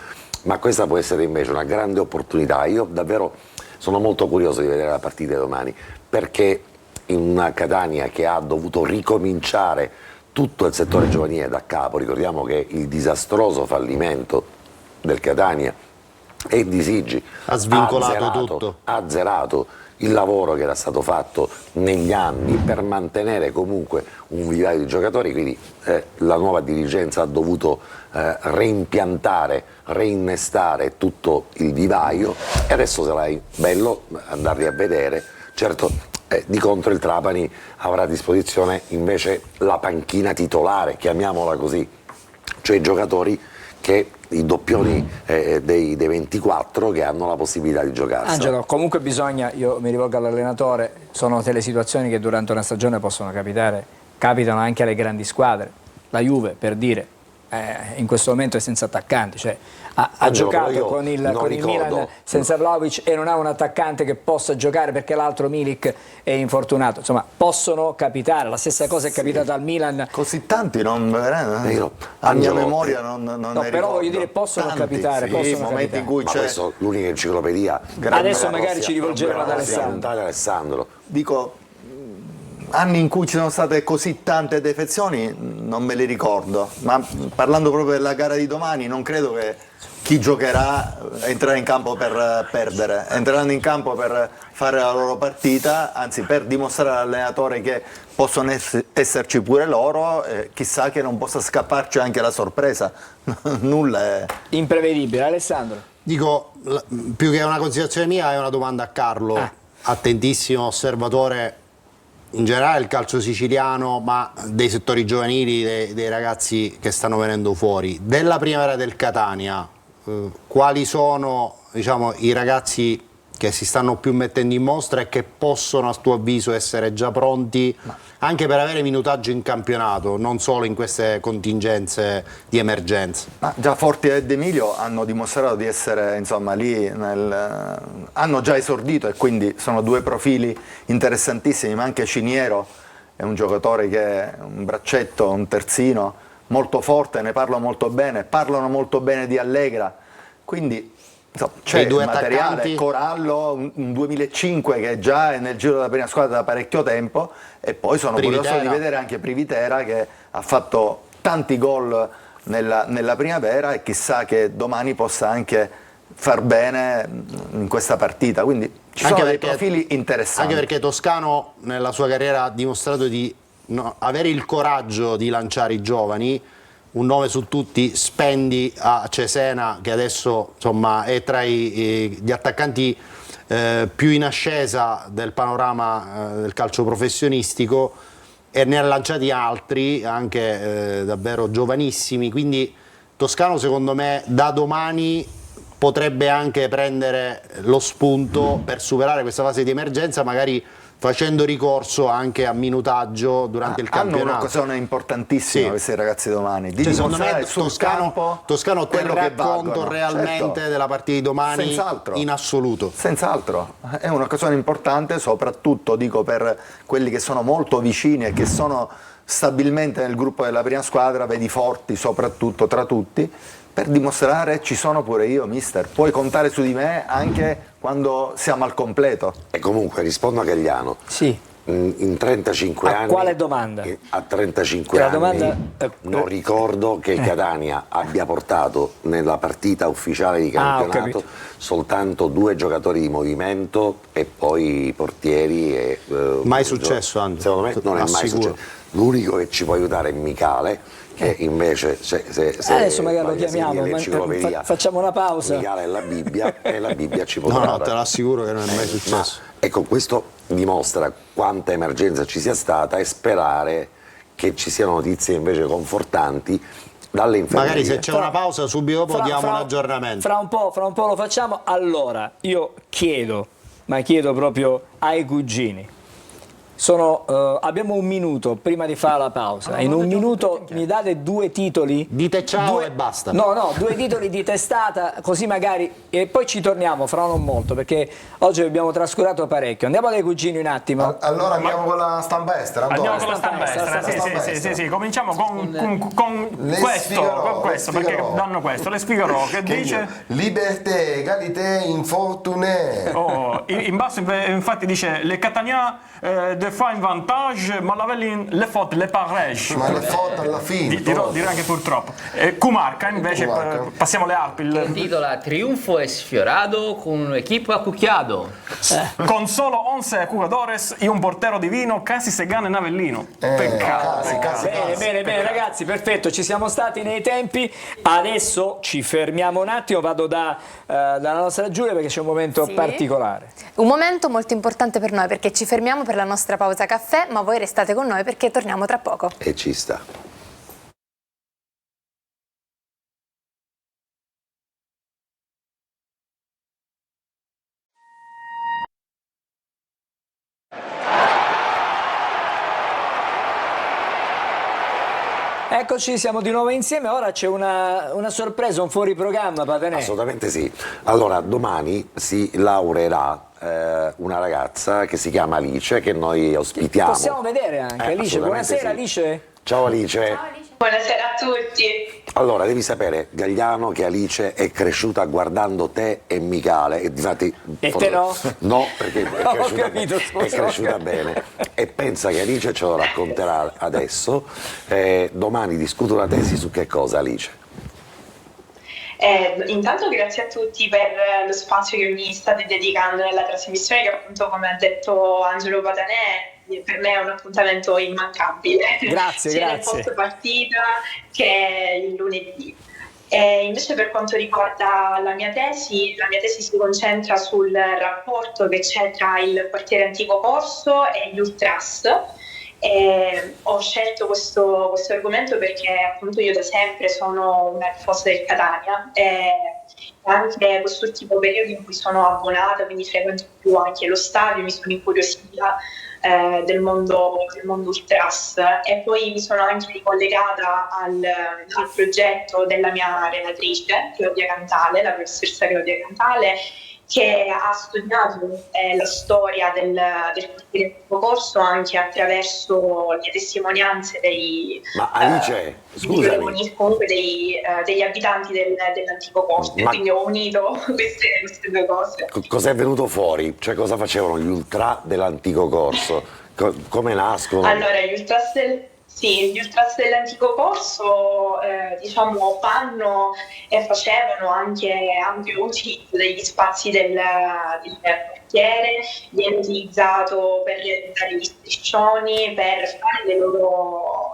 ma questa può essere invece una grande opportunità. Io davvero sono molto curioso di vedere la partita domani, perché in una Catania che ha dovuto ricominciare tutto il settore giovanile da capo, ricordiamo che il disastroso fallimento del Catania e di Sigi ha svincolato tutto, ha azzerato il lavoro che era stato fatto negli anni per mantenere comunque un vivaio di giocatori, quindi la nuova dirigenza ha dovuto reimpiantare, reinnestare tutto il vivaio e adesso sarà bello andarli a vedere. Certo, di contro il Trapani avrà a disposizione invece la panchina titolare, chiamiamola così, cioè i giocatori i doppioni dei 24 che hanno la possibilità di giocare. Angelo, comunque bisogna, io mi rivolgo all'allenatore, sono delle situazioni che durante una stagione possono capitare, capitano anche alle grandi squadre. La Juve, per dire, in questo momento è senza attaccanti, cioè ha giocato con il Milan senza Vlahovic e non ha un attaccante che possa giocare perché l'altro Milik è infortunato. Insomma, possono capitare, la stessa cosa è capitata al Milan. Così tanti non a mia memoria non no, ne però ricordo. Voglio dire, possono Tanti, capitare, sì, possono momenti capitare. in cui Ma c'è questo l'unica enciclopedia. Adesso magari ci rivolgeremo ad Alessandro. Dico, anni in cui ci sono state così tante defezioni non me li ricordo, ma parlando proprio della gara di domani non credo che chi giocherà entrerà in campo per perdere, entreranno in campo per fare la loro partita, anzi per dimostrare all'allenatore che possono esserci pure loro, chissà che non possa scapparci anche la sorpresa. Nulla è imprevedibile. Alessandro? Dico, più che una considerazione mia è una domanda a Carlo, attentissimo osservatore in generale il calcio siciliano, ma dei settori giovanili, dei ragazzi che stanno venendo fuori. Della primavera del Catania, quali sono, diciamo, i ragazzi che si stanno più mettendo in mostra e che possono, a tuo avviso, essere già pronti anche per avere minutaggio in campionato, non solo in queste contingenze di emergenza? Già Forti ed Emilio hanno dimostrato di essere, insomma, lì hanno già esordito e quindi sono due profili interessantissimi, ma anche Ciniero è un giocatore che è un braccetto, un terzino molto forte, ne parlano molto bene di Allegra, quindi insomma, c'è due materiale, attaccanti. Corallo, un 2005 che già è nel giro della prima squadra da parecchio tempo, e poi sono curioso di vedere anche Privitera che ha fatto tanti gol nella primavera e chissà che domani possa anche far bene in questa partita, quindi ci sono dei profili interessanti. Anche perché Toscano nella sua carriera ha dimostrato di avere il coraggio di lanciare i giovani. Un nome su tutti, Spendi a Cesena, che adesso insomma è tra gli attaccanti più in ascesa del panorama del calcio professionistico, e ne ha lanciati altri anche davvero giovanissimi, quindi Toscano secondo me da domani potrebbe anche prendere lo spunto per superare questa fase di emergenza, magari facendo ricorso anche a minutaggio durante il campionato. Hanno un'occasione importantissima questi ragazzi domani, di dimostrare sul campo Toscano quello che conto valgono. realmente della partita di domani, Senz'altro. in assoluto. Senz'altro, è un'occasione importante, soprattutto dico per quelli che sono molto vicini e che sono stabilmente nel gruppo della prima squadra, vedi Forti soprattutto tra tutti, per dimostrare ci sono pure io, mister, puoi contare su di me anche quando siamo al completo. E comunque rispondo a Gagliano. Sì. In 35 anni. Quale domanda? A 35 La anni domanda, non ricordo che Catania abbia portato nella partita ufficiale di campionato soltanto 2 giocatori di movimento e poi i portieri. E, mai successo, Andrea. Secondo me non è mai successo. L'unico che ci può aiutare è Michele, che invece adesso magari lo chiamiamo, facciamo una pausa. Michele è la Bibbia e la Bibbia ci può No, dare. no, te lo assicuro che non è mai successo. Ecco, questo dimostra quanta emergenza ci sia stata e sperare che ci siano notizie invece confortanti dalle infermerie. Magari se c'è una pausa subito dopo diamo un aggiornamento. Fra un po' lo facciamo. Allora, io chiedo proprio ai cugini. Abbiamo un minuto prima di fare la pausa. In un minuto mi date 2 titoli? Dite ciao e basta. No, 2 titoli di testata, così magari. E poi ci torniamo fra non molto, perché oggi abbiamo trascurato parecchio. Andiamo dai cugini un attimo. Allora andiamo con la stampa estera. Andiamo con la stampa estera. Sì. Cominciamo con questo, perché danno questo. Le spiegherò. Che dice? Liberté, égalité, infortuné. In basso infatti dice le Catania fa in vantage, ma l'Avellin le faute le parege. Ma le faute alla fine. Direi anche purtroppo. Cumarca invece, passiamo alle Alpi. Il titola Triunfo è sfiorato con un'equipe a cucchiato. Con solo 11 jugadores e un portero divino, casi se gana in Avellino. Peccato. Bene, ragazzi, perfetto, ci siamo stati nei tempi. Adesso ci fermiamo un attimo, vado dalla nostra Giulia perché c'è un momento particolare. Un momento molto importante per noi, perché ci fermiamo per la nostra pausa caffè, ma voi restate con noi perché torniamo tra poco. E ci sta. Eccoci, siamo di nuovo insieme. Ora c'è una sorpresa, un fuori programma, Patanè. Assolutamente sì. Allora, domani si laureerà una ragazza che si chiama Alice, che noi ospitiamo. Possiamo vedere anche Alice. Buonasera, sì. Alice. Ciao Alice. Ciao Alice. Buonasera a tutti. Allora, devi sapere, Gagliano, che Alice è cresciuta guardando te e Michele. E te no? No, perché è cresciuta bene. E pensa che Alice ce lo racconterà adesso. Domani discuto la tesi su che cosa, Alice? Intanto grazie a tutti per lo spazio che mi state dedicando nella trasmissione, che appunto, come ha detto Angelo Patanè, per me è un appuntamento immancabile. Grazie. Nel post partita che il lunedì. Invece per quanto riguarda la mia tesi si concentra sul rapporto che c'è tra il quartiere Antico Corso e gli Ultras. Ho scelto questo argomento perché appunto io da sempre sono una tifosa del Catania e anche quest'ultimo periodo in cui sono abbonata, quindi frequento più anche lo stadio, mi sono incuriosita del mondo Ultras, e poi mi sono anche ricollegata al progetto della mia relatrice Claudia Cantale, la professoressa Claudia Cantale, che ha studiato la storia del quartiere Corso anche attraverso le testimonianze comunque degli abitanti dell'antico Corso. Quindi ho unito queste 2 cose. Cos'è venuto fuori? Cioè, cosa facevano gli ultra dell'antico Corso? Come nascono? Allora, gli ultras Sì, gli ultras dell'antico corso diciamo fanno e facevano anche ampio utilizzo degli spazi del quartiere, viene utilizzato per dare gli striscioni, per fare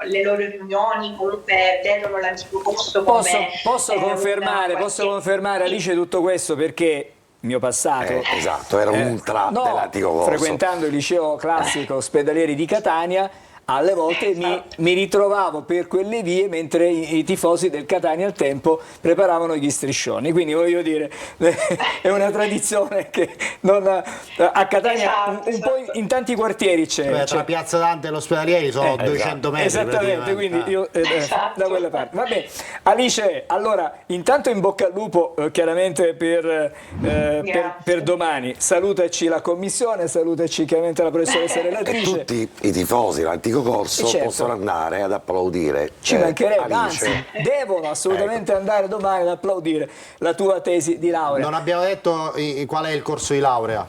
le loro riunioni, comunque vedono l'antico corso come posso confermare Alice tutto questo, perché mio passato esatto, era un ultra dell'antico corso, frequentando il liceo classico Ospedalieri di Catania. Alle volte mi ritrovavo per quelle vie mentre i tifosi del Catania al tempo preparavano gli striscioni, quindi voglio dire è una tradizione che a Catania un po' in tanti quartieri c'è. Tra Piazza Dante e l'Ospedalieri sono 200 metri. Esattamente, quindi io da quella parte. Vabbè, Alice, allora intanto in bocca al lupo chiaramente per domani. Salutaci la commissione, salutaci chiaramente la professoressa relatrice. E tutti i tifosi dell'antico corso possono andare ad applaudire. Ci mancherebbe, Alice. anzi, devono assolutamente andare domani ad applaudire la tua tesi di laurea. Non abbiamo detto qual è il corso di laurea.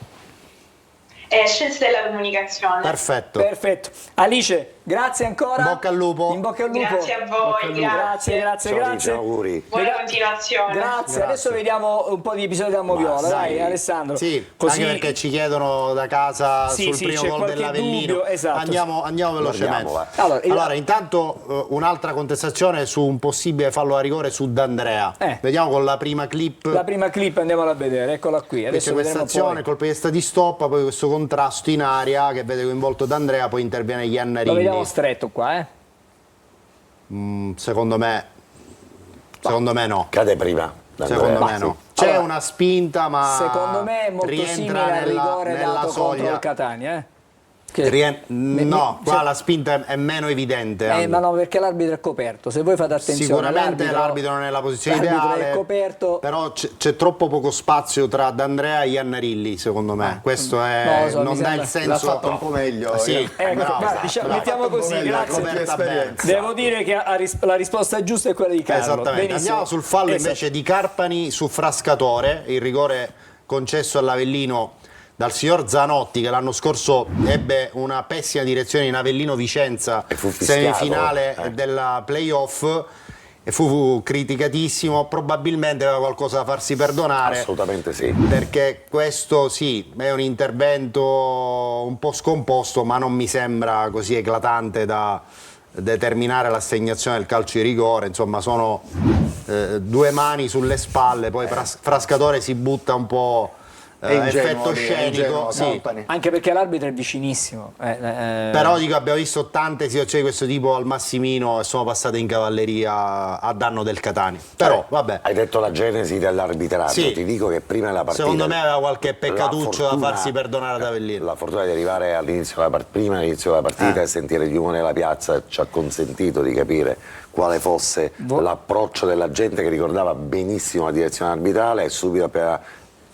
Scienze della comunicazione. Perfetto. Alice, grazie ancora. In bocca al lupo. In bocca al lupo. Grazie a voi, Grazie. Auguri. Buona continuazione. Grazie. Adesso vediamo un po' di episodi da Moviola, dai Alessandro. Sì, così... anche perché ci chiedono da casa sul primo gol dell'Avellino. Esatto. Andiamo velocemente. Guardiamo, allora, intanto un'altra contestazione su un possibile fallo a rigore su D'Andrea. Vediamo con la prima clip. La prima clip andiamola a vedere, eccola qui. Adesso questa azione, colpo di testa di stoppa, poi questo contrasto in aria che vede coinvolto D'Andrea, poi interviene Iannarini. Lo vediamo stretto qua, secondo me no. Cade prima. Secondo me no. C'è una spinta, ma secondo me è molto simile al rigore dato contro il Catania, No, qua la spinta è meno evidente. Ma no, perché l'arbitro è coperto. Se voi fate attenzione, sicuramente l'arbitro non è nella posizione ideale, è coperto. Però c'è troppo poco spazio tra D'Andrea e Iannarilli, secondo me. Questo è, non dà il senso. L'ha fatto un po' meglio. Sì, mettiamo così, grazie. Devo dire che la risposta giusta è quella di Carlo. Esattamente. Benissimo. Andiamo sul fallo invece di Carpani su Frascatore, il rigore concesso all'Avellino dal signor Zanotti, che l'anno scorso ebbe una pessima direzione in Avellino-Vicenza, semifinale della playoff, e fu criticatissimo. Probabilmente aveva qualcosa da farsi perdonare. Assolutamente sì. Perché questo sì, è un intervento un po' scomposto, ma non mi sembra così eclatante da determinare l'assegnazione del calcio di rigore. Insomma, sono due mani sulle spalle, poi Frascatore si butta un po'. Effetto scenico, sì. Anche perché l'arbitro è vicinissimo. Però dico, abbiamo visto tante situazioni di questo tipo al Massimino e sono passate in cavalleria a danno del Catania. Però vabbè. Hai detto la genesi dell'arbitraggio, sì. Ti dico che prima della partita, secondo me aveva qualche peccatuccio da farsi perdonare ad Avellino. La fortuna di arrivare prima dell'inizio della partita e sentire gli umori nella piazza ci ha consentito di capire quale fosse l'approccio della gente, che ricordava benissimo la direzione arbitrale, e subito è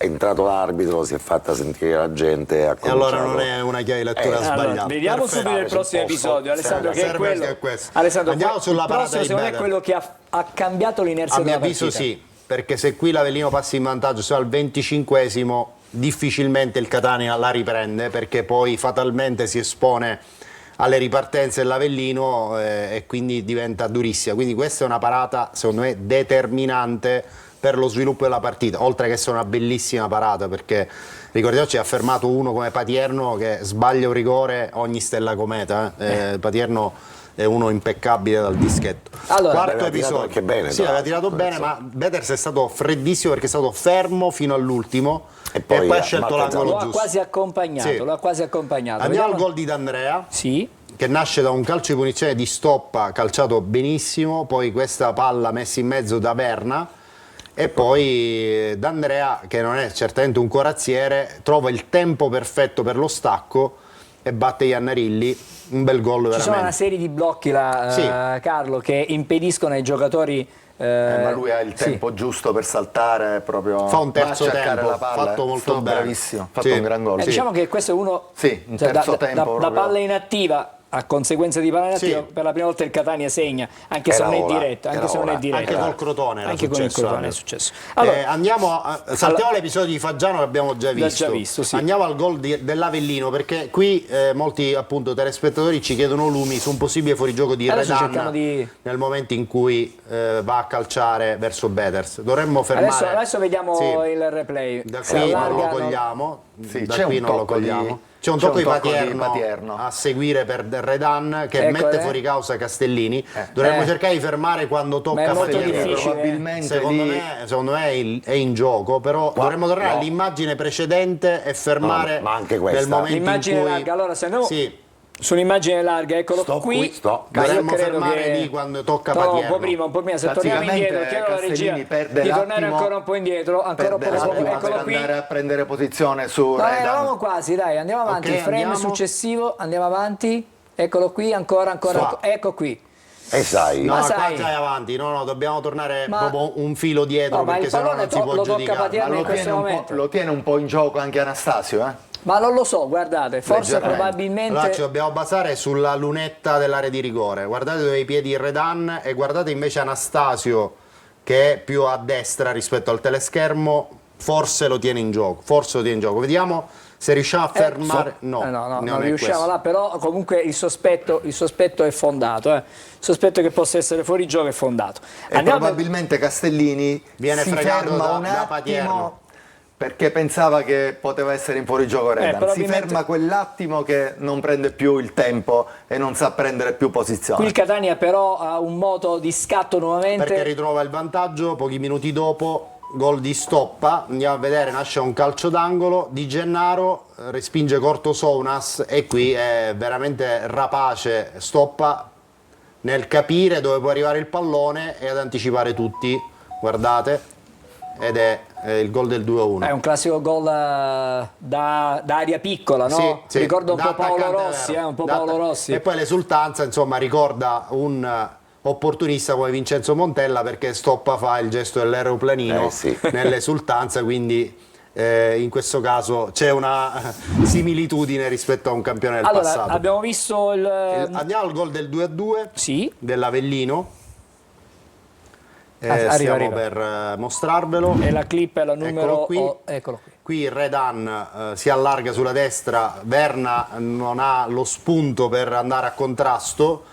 entrato l'arbitro, si è fatta sentire la gente e allora non è una chiave di lettura sbagliata. Allora, vediamo subito il prossimo episodio, Alessandro, che è quello. Alessandro, andiamo sulla parata di Beder. È quello che ha cambiato l'inerzia della partita. A mio avviso sì, perché se qui l'Avellino passa in vantaggio, se al 25esimo difficilmente il Catania la riprende, perché poi fatalmente si espone alle ripartenze dell'Avellino e quindi diventa durissima. Quindi questa è una parata, secondo me, determinante per lo sviluppo della partita, oltre che essere una bellissima parata, perché ricordiamoci, ha fermato uno come Patierno che sbaglia un rigore ogni stella cometa. Patierno è uno impeccabile dal dischetto. Allora, quarto episodio, anche bene, sì, aveva tirato bene, ma Beters è stato freddissimo perché è stato fermo fino all'ultimo e poi ha scelto l'angolo giusto. Lo ha quasi accompagnato. Andiamo al gol di D'Andrea. Sì. Che nasce da un calcio di punizione di stoppa calciato benissimo, poi questa palla messa in mezzo da Berna. E poi D'Andrea, che non è certamente un corazziere, trova il tempo perfetto per lo stacco e batte Iannarilli. Un bel gol veramente. Ci sono una serie di blocchi Carlo, che impediscono ai giocatori. Ma lui ha il tempo giusto per saltare, proprio fa un terzo tempo, la palla, fatto molto bene, bravissimo, fatto un gran gol. Diciamo che questo è uno un terzo tempo da palla inattiva. a conseguenza di palla inattiva, Sì. per la prima volta il Catania segna, anche se non è diretto, anche se non è diretto. Anche col Crotone era Anche con il successo, Crotone è successo. Allora, saltiamo l'episodio di Faggiano che abbiamo già visto. Sì. Andiamo al gol dell'Avellino, perché qui molti appunto telespettatori ci chiedono lumi su un possibile fuorigioco di adesso Redan cerchiamo di... nel momento in cui va a calciare verso Betters. Dovremmo fermare. Adesso vediamo il replay. Da Se qui non allarga, lo cogliamo. Sì, Da c'è qui un non lo tocco cogliamo. di... C'è un tocco di Patierno Patierno a seguire per Redan che Eccole. mette fuori causa Castellini. Dovremmo cercare di fermare quando Ma è tocca molto Patierno. difficile. Probabilmente Secondo me è in gioco, però dovremmo tornare all'immagine precedente e fermare ma anche questa. nel momento l'immagine in cui... larga. Allora, se no, Sì, sull'immagine larga, eccolo qui. dovremmo fermare lì quando tocca Patierno. Un po' prima, se torniamo indietro, chiedo alla regia di tornare ancora un po' indietro, ancora un po' eccolo qui. andare a prendere posizione su No, Redan. eravamo quasi, dai, andiamo avanti, Ok, il frame andiamo. successivo, andiamo avanti, eccolo qui, ancora, ecco qui. E sai, No, Ma qua sai- già è avanti, no, dobbiamo tornare Ma- proprio un filo dietro, No, ma perché il sennò pallone non si può lo tocca giudicare. Patierno in questo momento. Lo tiene un po' in gioco anche Anastasio, eh? Ma non lo so, guardate, forse Leggermente. probabilmente... Allora ci dobbiamo basare sulla lunetta dell'area di rigore. Guardate dove i piedi Redan e guardate invece Anastasio che è più a destra rispetto al teleschermo, forse lo tiene in gioco. Vediamo se riusciamo a fermare. no, non non è riusciamo questo. là, però comunque il sospetto è fondato. Il sospetto che possa essere fuori gioco è fondato. E probabilmente Castellini Viene si fregato ferma da un attimo Patierno. perché pensava che poteva essere in fuorigioco Redan. Si probabilmente- ferma quell'attimo che non prende più il tempo e non sa prendere più posizione. Qui il Catania però ha un moto di scatto nuovamente. Perché ritrova il vantaggio, pochi minuti dopo, gol di Stoppa, andiamo a vedere, nasce un calcio d'angolo, Di Gennaro respinge corto Sounas e qui è veramente rapace Stoppa nel capire dove può arrivare il pallone e ad anticipare tutti, guardate, ed è il gol del 2-1. È un classico gol da area piccola, no? Sì, Ricorda un da po' Paolo attaccante Rossi, vero. un po' Da- Paolo Rossi. E poi l'esultanza, insomma, ricorda un opportunista come Vincenzo Montella, perché Stoppa fa il gesto dell'aeroplanino sì. nell'esultanza, quindi in questo caso c'è una similitudine rispetto a un campione del Allora, passato. abbiamo visto Andiamo al gol del 2-2 Sì. dell'Avellino. Arriva, Stiamo arriva. per mostrarvelo. E la clip è la numero... Eccolo qui. Qui Redan si allarga sulla destra, Verna non ha lo spunto per andare a contrasto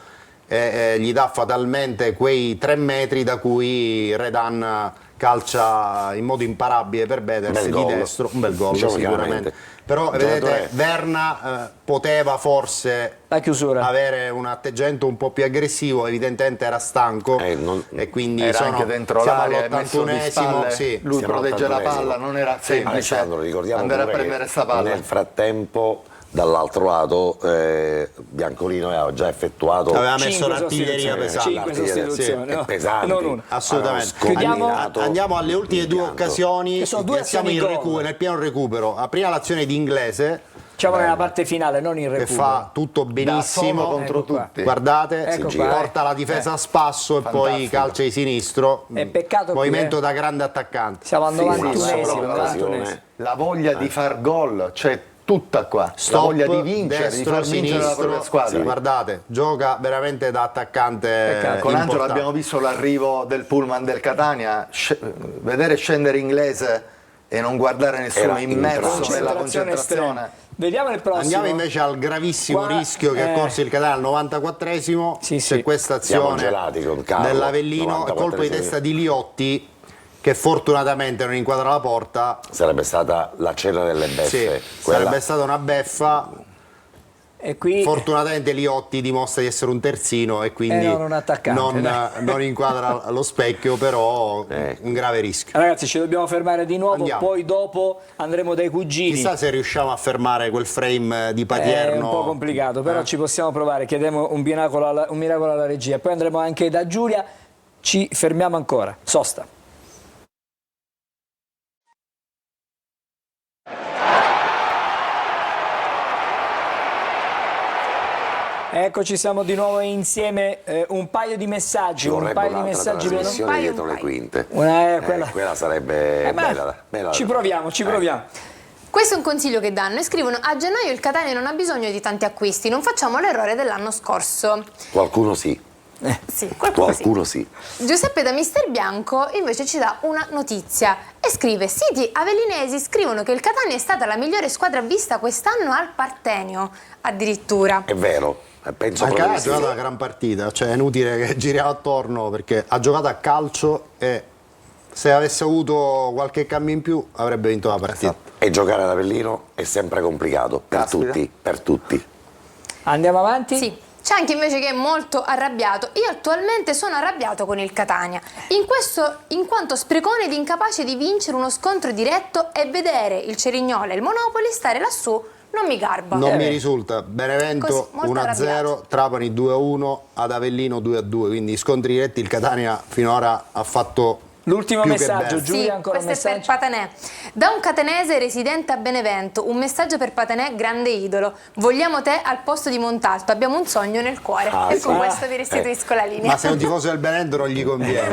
e gli dà fatalmente quei 3 metri da cui Redan calcia in modo imparabile per Betters Bel di gol. destro, un bel gol Diciamo sicuramente. chiaramente. Però Il vedete, giocatore- Verna poteva forse La chiusura. avere un atteggiamento un po' più aggressivo, evidentemente era stanco e quindi Era anche dentro siamo l'area, è messo di all'81esimo, spalle, sì. lui Siamo protegge la all'81esimo. palla, non era semplice Alessandro, ricordiamo andare a pure prendere che sta palla. nel frattempo dall'altro lato Biancolino aveva già effettuato Aveva messo 5 l'artiglieria pesante. 5 sostituzioni, no? pesanti. Non una. Assolutamente. Chiudiamo. Andiamo alle ultime due occasioni. Che sono due siamo azioni gol. nel pieno recupero. Prima l'azione di Inglese Diciamo nella parte finale, non in che recupero. fa tutto benissimo solo contro Ecco qua. tutti. Guardate, Ecco si qua. porta la difesa a spasso e poi Fantastico. calcia di sinistro. È peccato Movimento qui, da grande attaccante. Siamo al Sì, una 91esimo. sola occasione. La voglia di far gol c'è tutta qua, Stop, la voglia di vincere, di destro, far vincere la sinistro. propria squadra. Sì, guardate, gioca veramente da attaccante. Con Angelo importante. abbiamo visto l'arrivo del pullman del Catania, vedere scendere Inglese e non guardare nessuno Era immerso nella Concentrazione concentrazione. estrema. Vediamo il prossimo. Andiamo invece al gravissimo Qua, rischio che ha corso il Catania al 94esimo. Sì, C'è sì. questa Siamo azione gelati con Carlo, dell'Avellino, colpo di 94esimo. testa di Liotti che fortunatamente non inquadra la porta. Sarebbe stata la cena delle Sì, beffe. Quella- sarebbe stata una beffa. E qui Fortunatamente Liotti dimostra di essere un terzino e quindi non un attaccante, non inquadra lo specchio, però un grave rischio. ragazzi ci dobbiamo fermare di nuovo, Andiamo. poi dopo andremo dai cugini. Chissà se riusciamo a fermare quel frame di Patierno. È un po' complicato, però ci possiamo provare, chiediamo un miracolo alla regia. Poi andremo anche da Giulia, ci fermiamo ancora. Sosta. Eccoci, siamo di nuovo insieme, un paio di messaggi, Ci un vorrebbe paio di un'altra messaggi trasmissione dietro le quinte. quella- Quella sarebbe ma bella. ci proviamo. Questo è un consiglio che danno e scrivono: a gennaio il Catania non ha bisogno di tanti acquisti, non facciamo l'errore dell'anno scorso. Qualcuno sì. Sì, qualcuno sì. Giuseppe da Mister Bianco invece ci dà una notizia e scrive: siti avellinesi scrivono che il Catania è stata la migliore squadra vista quest'anno al Partenio, addirittura. È vero, penso anche proprio ha di sì. giocato una gran partita, cioè è inutile che giriamo attorno, perché ha giocato a calcio e se avesse avuto qualche cambio in più avrebbe vinto la partita. E giocare ad Avellino è sempre complicato per tutti, per tutti. Andiamo avanti? Sì. C'è anche invece che è molto arrabbiato. Io attualmente sono arrabbiato con il Catania, in quanto sprecone ed incapace di vincere uno scontro diretto e vedere il Cerignola e il Monopoli stare lassù non mi garba. Non mi risulta. Benevento Così, molto 1-0, Trapani 2-1, ad Avellino 2-2, quindi scontri diretti il Catania finora ha fatto l'ultimo più che messaggio, bene. Giulia, Sì, ancora un questo è messaggio. per Patanè. Da un catanese residente a Benevento, un messaggio per Patanè, grande idolo. Vogliamo te al posto di Montalto, abbiamo un sogno nel cuore. E con questo vi restituisco la linea. Ma se è un tifoso del Benevento non gli conviene.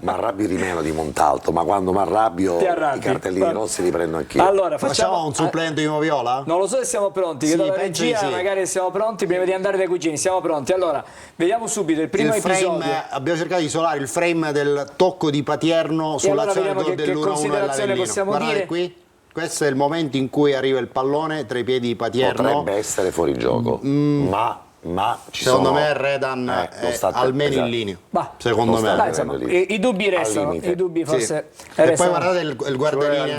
Ma arrabbio di meno di Montalto, ma quando mi arrabbio Ti arrabbi. i cartellini rossi li prendo anch'io. Allora, Facciamo un supplente di Moviola? Non lo so se siamo pronti, Sì, vedo la penso regia, di sì. magari siamo pronti prima di andare dai cugini, siamo pronti. Allora, vediamo subito il primo Il frame, episodio. abbiamo cercato di isolare il frame del tocco di Patierno allora sull'azione vediamo che dell'1-1 considerazione dell'Avellino. possiamo Guardate dire. qui, questo è il momento in cui arriva il pallone tra i piedi di Patierno. Potrebbe essere fuori gioco, ma ci secondo sono... me Redan è sta almeno esatto. in linea. Bah, Secondo non me. sta Dai, insomma, i dubbi restano, limite. i dubbi forse Sì. E poi restano. guardate il guardalinea.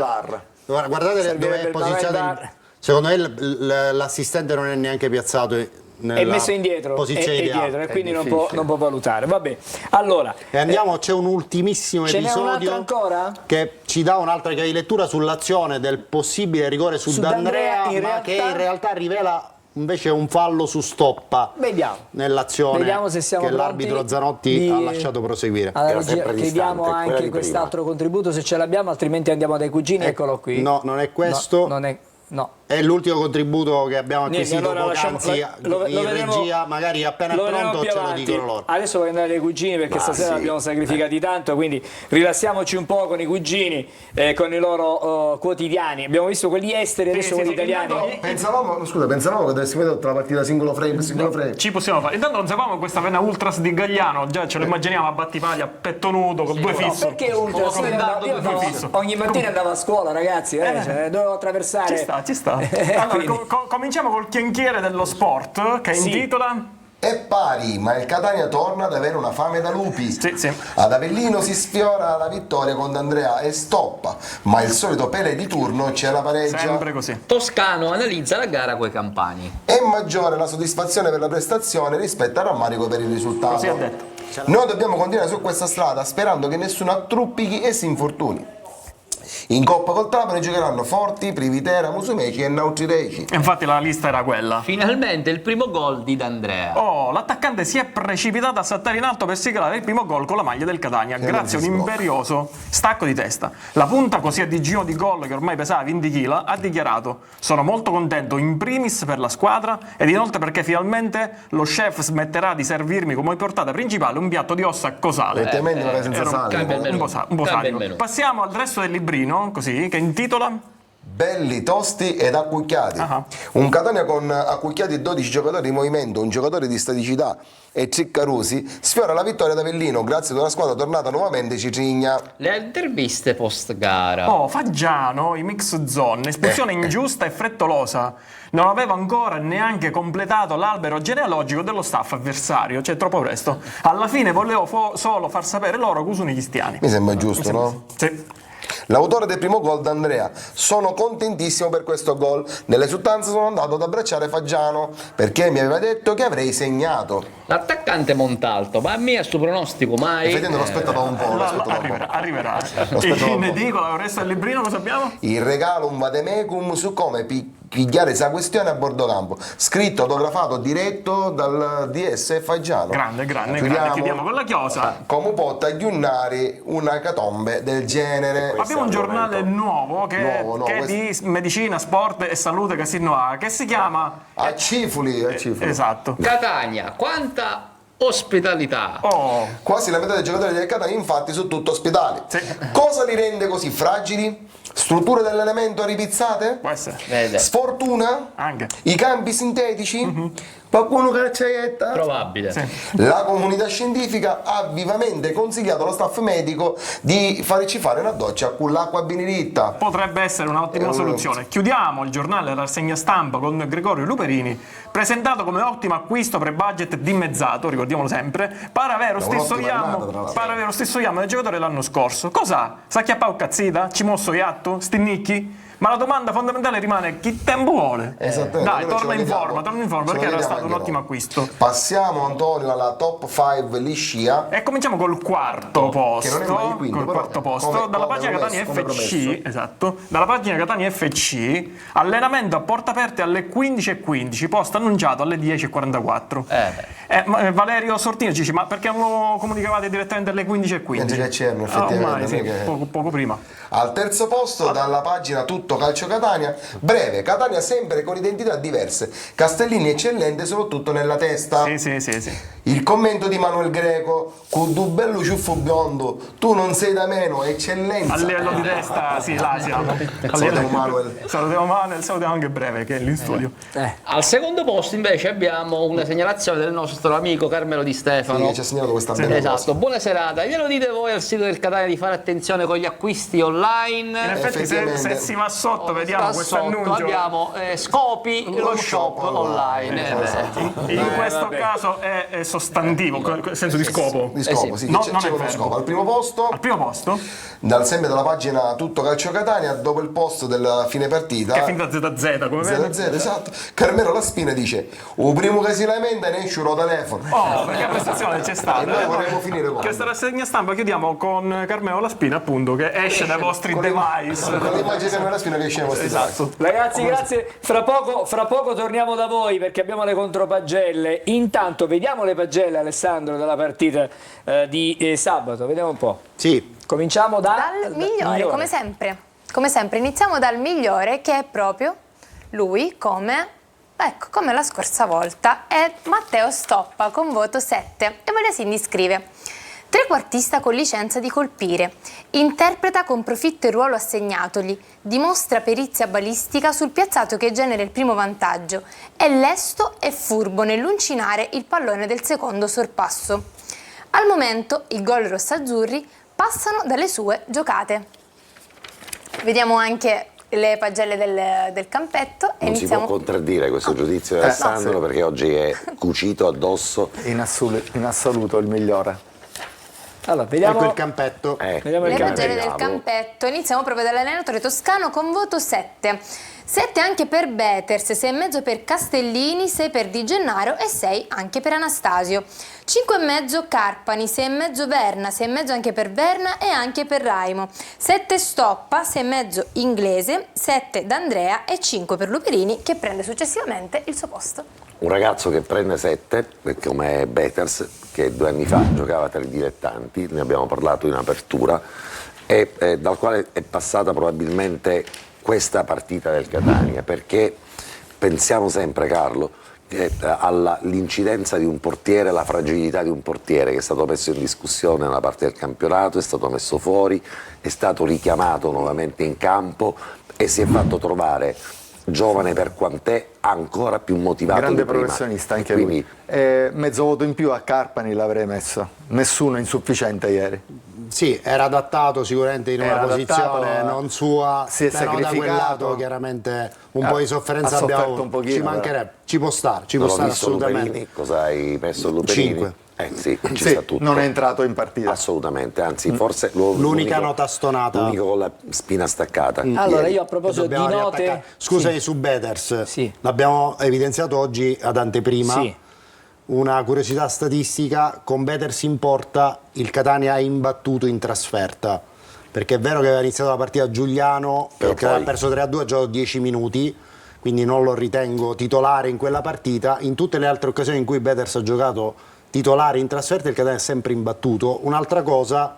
Guardate Servirebbe dove è il posizionato. VAR. Secondo me l'assistente non è neanche piazzato nella È messo indietro, posizione è ideale. dietro e È quindi non difficile. può valutare. Vabbè, allora E andiamo, c'è un ultimissimo ce n'è un altro episodio ancora? che ci dà un'altra chiave di lettura sull'azione del possibile rigore su D'Andrea, D'Andrea, che in realtà rivela invece un fallo su Stoppa Vediamo. nell'azione Vediamo se siamo che pronti l'arbitro Zanotti di- ha lasciato proseguire. Alla Era regia sempre chiediamo distante, quella anche di quest'altro contributo se ce l'abbiamo, altrimenti andiamo dai cugini, eccolo qui. No, non è questo. No, non è, no. È l'ultimo contributo che abbiamo Niente, acquisito allora poc'anzi lo in vedremo- regia, magari appena è lo vedremo pronto più ce lo avanti. dicono loro. Adesso voglio andare dai cugini perché Ma stasera sì. abbiamo sacrificati tanto, quindi rilassiamoci un po' con i cugini, con i loro quotidiani. Abbiamo visto quelli esteri, adesso quelli italiani. Pensavamo che dovessimo vedere tutta la partita singolo frame. Ci possiamo fare. Intanto non sapevamo questa vena ultras di Gagliano, già ce lo immaginiamo a battipaglia, a petto nudo, con due No, fisso. perché ultra? Con Sì, Leonardo io due andavo- fisso. ogni mattina andavo a scuola, ragazzi, cioè, dovevo attraversare. Ci sta. Allora, Quindi- cominciamo col chianchiere dello sport che Sì. intitola È pari, ma il Catania torna ad avere una fame da lupi. Sì. Ad Avellino si sfiora la vittoria con D'Andrea e Stoppa, ma il solito Pelé di turno ce la pareggia. sempre così. Toscano analizza la gara coi campani. È maggiore la soddisfazione per la prestazione rispetto al rammarico per il risultato. Così ha detto. Noi dobbiamo continuare su questa strada sperando che nessuno attruppichi e si infortuni. In Coppa col Trapani giocheranno Forti, Privitera, Musumeci e Nautrireci. E infatti la lista era quella. Finalmente il primo gol di D'Andrea. Oh, l'attaccante si è precipitato a saltare in alto per siglare il primo gol con la maglia del Catania, grazie a un imperioso stacco di testa. La punta così a digino di gol, che ormai pesava 20 kg, ha dichiarato: sono molto contento in primis per la squadra ed inoltre perché finalmente lo chef smetterà di servirmi come portata principale un piatto di ossa con sale. Letteralmente una senza Era sale. Cambia il menù. un po' Cambia il salico. menù. Passiamo al resto del librino, così, che intitola Belli, tosti ed accucchiati. Ah. Un Catania con accucchiati 12 giocatori in movimento, un giocatore di staticità e Ciccarusi sfiora la vittoria ad Avellino grazie ad una squadra tornata nuovamente Cicigna. Le interviste post gara. Oh, Faggiano, i mix zone, espulsione ingiusta e frettolosa. Non aveva ancora neanche completato l'albero genealogico dello staff avversario, cioè troppo presto. Alla fine volevo solo far sapere loro che sono cristiani. Mi sembra giusto, no? Sì. L'autore del primo gol d'Andrea. Sono contentissimo per questo gol. Nell'esultanza sono andato ad abbracciare Faggiano perché mi aveva detto che avrei segnato. L'attaccante Montalto, ma a me a sto pronostico mai. Effettivamente lo aspettavo un po', lo aspettavo un po'. Arriverà. aspettavo un In po'. edicola, il resto del librino cosa abbiamo? Il regalo un vademecum su come pigliare questa questione a bordo campo. Scritto, autografato, diretto dal DS Faggiano. Grande, chiudiamo con la chiosa. Come può tagliunnare una catombe del genere? Abbiamo un giornale nuovo che Nuovo, è questo- di medicina, sport e salute che si chiama A Cifuli. esatto. Catania, quanta ospitalità. Quasi la metà dei giocatori del Catania infatti sono tutti ospitali. Cosa li rende così fragili? Strutture dell'elemento ripizzate? Può essere. Sfortuna? Anche. I campi sintetici? Qualcuno carceietta? Probabile. La comunità scientifica ha vivamente consigliato allo staff medico di farci fare una doccia con l'acqua beneditta. Potrebbe essere un'ottima soluzione. Chiudiamo il giornale della rassegna stampa con Gregorio Luperini, presentato come ottimo acquisto pre-budget dimezzato, ricordiamolo sempre, pare avere lo stesso iammo del giocatore dell'anno scorso. Cos'ha? Sa chiappare o cazzita? Ci mosso iatto? Stinnicchi? Ma la domanda fondamentale rimane: chi tempo vuole? Dai, torna in forma perché era stato un ottimo acquisto. Passiamo, Antonio, alla top 5 liscia. E cominciamo col quarto posto. Che non è mai il quinto, col però, quarto posto. come Dalla pagina Catania promesso. FC, esatto. Dalla pagina Catania FC, allenamento a porta aperte alle 15:15, posto annunciato alle 10:44. Valerio Sortino ci dice: ma perché non lo comunicavate direttamente alle 15:15? Penso che c'erano, effettivamente. Poco prima. Al terzo posto, dalla pagina Tutto Calcio Catania, breve, Catania sempre con identità diverse, Castellini eccellente soprattutto nella testa. Sì. Il commento di Manuel Greco: con tu bello ciuffo biondo, tu non sei da meno, eccellenza. A livello di testa, sì, là siamo. Salutiamo Manuel. Salutiamo anche Breve che è lì in studio. Al secondo posto invece abbiamo una segnalazione del nostro amico Carmelo Di Stefano. Sì, che ci ha segnalato questa bella Esatto, cosa. buona serata. Glielo dite voi al sito del Catania di fare attenzione con gli acquisti online? In effetti se si va sotto vediamo questo annuncio. Abbiamo Scopi lo shop online. In questo caso è sostantivo, nel senso di scopo. Di scopo, sì, No, c'è non è uno verbo. scopo. Al primo posto, sempre dalla pagina Tutto Calcio Catania, dopo il post della fine partita, Che è finita ZZ, come vedi? ZZ, esatto, Carmelo Laspina dice: o primo che si lamenta ne esce un telefono. Perché la prestazione c'è stata. E noi vorremmo finire con questa rassegna stampa chiudiamo con Carmelo Laspina, appunto, che esce dai vostri device. Con l'immagine di Carmelo Laspina che esce dai vostri device. Ragazzi, grazie. Fra poco torniamo da voi perché abbiamo le contropagelle. Intanto vediamo le pagelle, Alessandro, della partita di sabato. Vediamo un po'. Sì. Cominciamo dal migliore, come sempre. Come sempre, iniziamo dal migliore, che è proprio lui, come la scorsa volta, è Matteo Stoppa con voto 7. E Valiasini scrive: trequartista con licenza di colpire, interpreta con profitto il ruolo assegnatogli, dimostra perizia balistica sul piazzato che genera il primo vantaggio, è lesto e furbo nell'uncinare il pallone del secondo sorpasso. Al momento i gol rossazzurri passano dalle sue giocate. Vediamo anche le pagelle del campetto e non iniziamo. si può contraddire questo giudizio di Alessandro, perché oggi è cucito addosso. In assoluto il migliore. Allora, vediamo ecco il campetto. Vediamo Le il pagelle campetto. del campetto. Iniziamo proprio dall'allenatore toscano con voto 7. 7 anche per Beters, 6,5 per Castellini, 6 per Di Gennaro e 6 anche per Anastasio. 5,5 Carpani, 6,5 Verna, 6,5 anche per Verna e anche per Raimo. 7 Stoppa, 6,5 Inglese, 7 D'Andrea e 5 per Luperini, che prende successivamente il suo posto. Un ragazzo che prende 7, come Beters, che 2 anni fa giocava tra i dilettanti, ne abbiamo parlato in apertura, e dal quale è passata probabilmente questa partita del Catania, perché pensiamo sempre, Carlo, all'incidenza di un portiere, la fragilità di un portiere che è stato messo in discussione nella parte del campionato, è stato messo fuori, è stato richiamato nuovamente in campo e si è fatto trovare giovane per quant'è, ancora più motivato Grande di prima. professionista anche quindi, lui. Mezzo voto in più a Carpani l'avrei messo, nessuno insufficiente ieri. Sì, era adattato sicuramente in una Era posizione adattato, non sua, si è però da quel sacrificato. lato chiaramente un po' di sofferenza ha sofferto abbiamo, un pochino, ci mancherebbe, ci può stare non l'ho visto assolutamente. Luperini, cosa hai messo Luperini? 5. Sì, ci Sì, sta tutto. non è entrato in partita. Assolutamente, anzi forse L'unica nota stonata. L'unico con la spina staccata. Allora, io a proposito di Dobbiamo note... riattaccare. Scusami, su Beters, Sì. l'abbiamo evidenziato oggi ad anteprima. Sì. Una curiosità statistica: con Beters in porta il Catania ha imbattuto in trasferta, perché è vero che aveva iniziato la partita a Giuliano, Però che aveva poi- perso 3-2, ha giocato 10 minuti, quindi non lo ritengo titolare in quella partita. In tutte le altre occasioni in cui Beters ha giocato titolare in trasferta il Catania è sempre imbattuto. Un'altra cosa,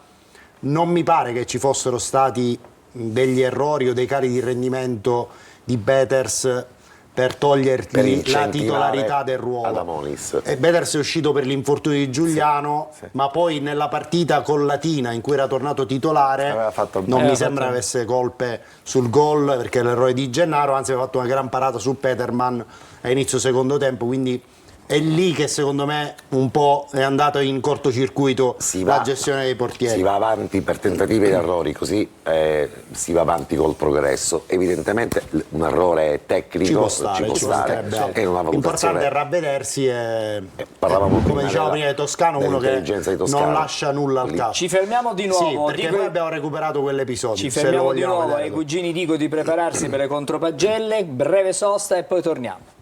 non mi pare che ci fossero stati degli errori o dei cali di rendimento di Beters per toglierti Per la incentivare titolarità del ruolo. Adamonis. E Betters è uscito per l'infortunio di Giuliano, ma poi nella partita con Latina in cui era tornato titolare non mi sembra avesse colpe sul gol, perché l'errore di Gennaro, anzi aveva fatto una gran parata su Peterman a inizio secondo tempo, quindi è lì che secondo me un po' è andato in cortocircuito la gestione dei portieri. Si va avanti per tentativi ed errori, così si va avanti col progresso. Evidentemente un errore tecnico Ci può stare, è una valutazione. L'importante è ravvedersi e parlavamo come dicevamo prima di Toscano, uno che non lascia nulla al caso. Ci fermiamo di nuovo. Sì, perché noi abbiamo recuperato quell'episodio. Ci fermiamo di nuovo. Ai cugini dico di prepararsi per le contropagelle, breve sosta e poi torniamo.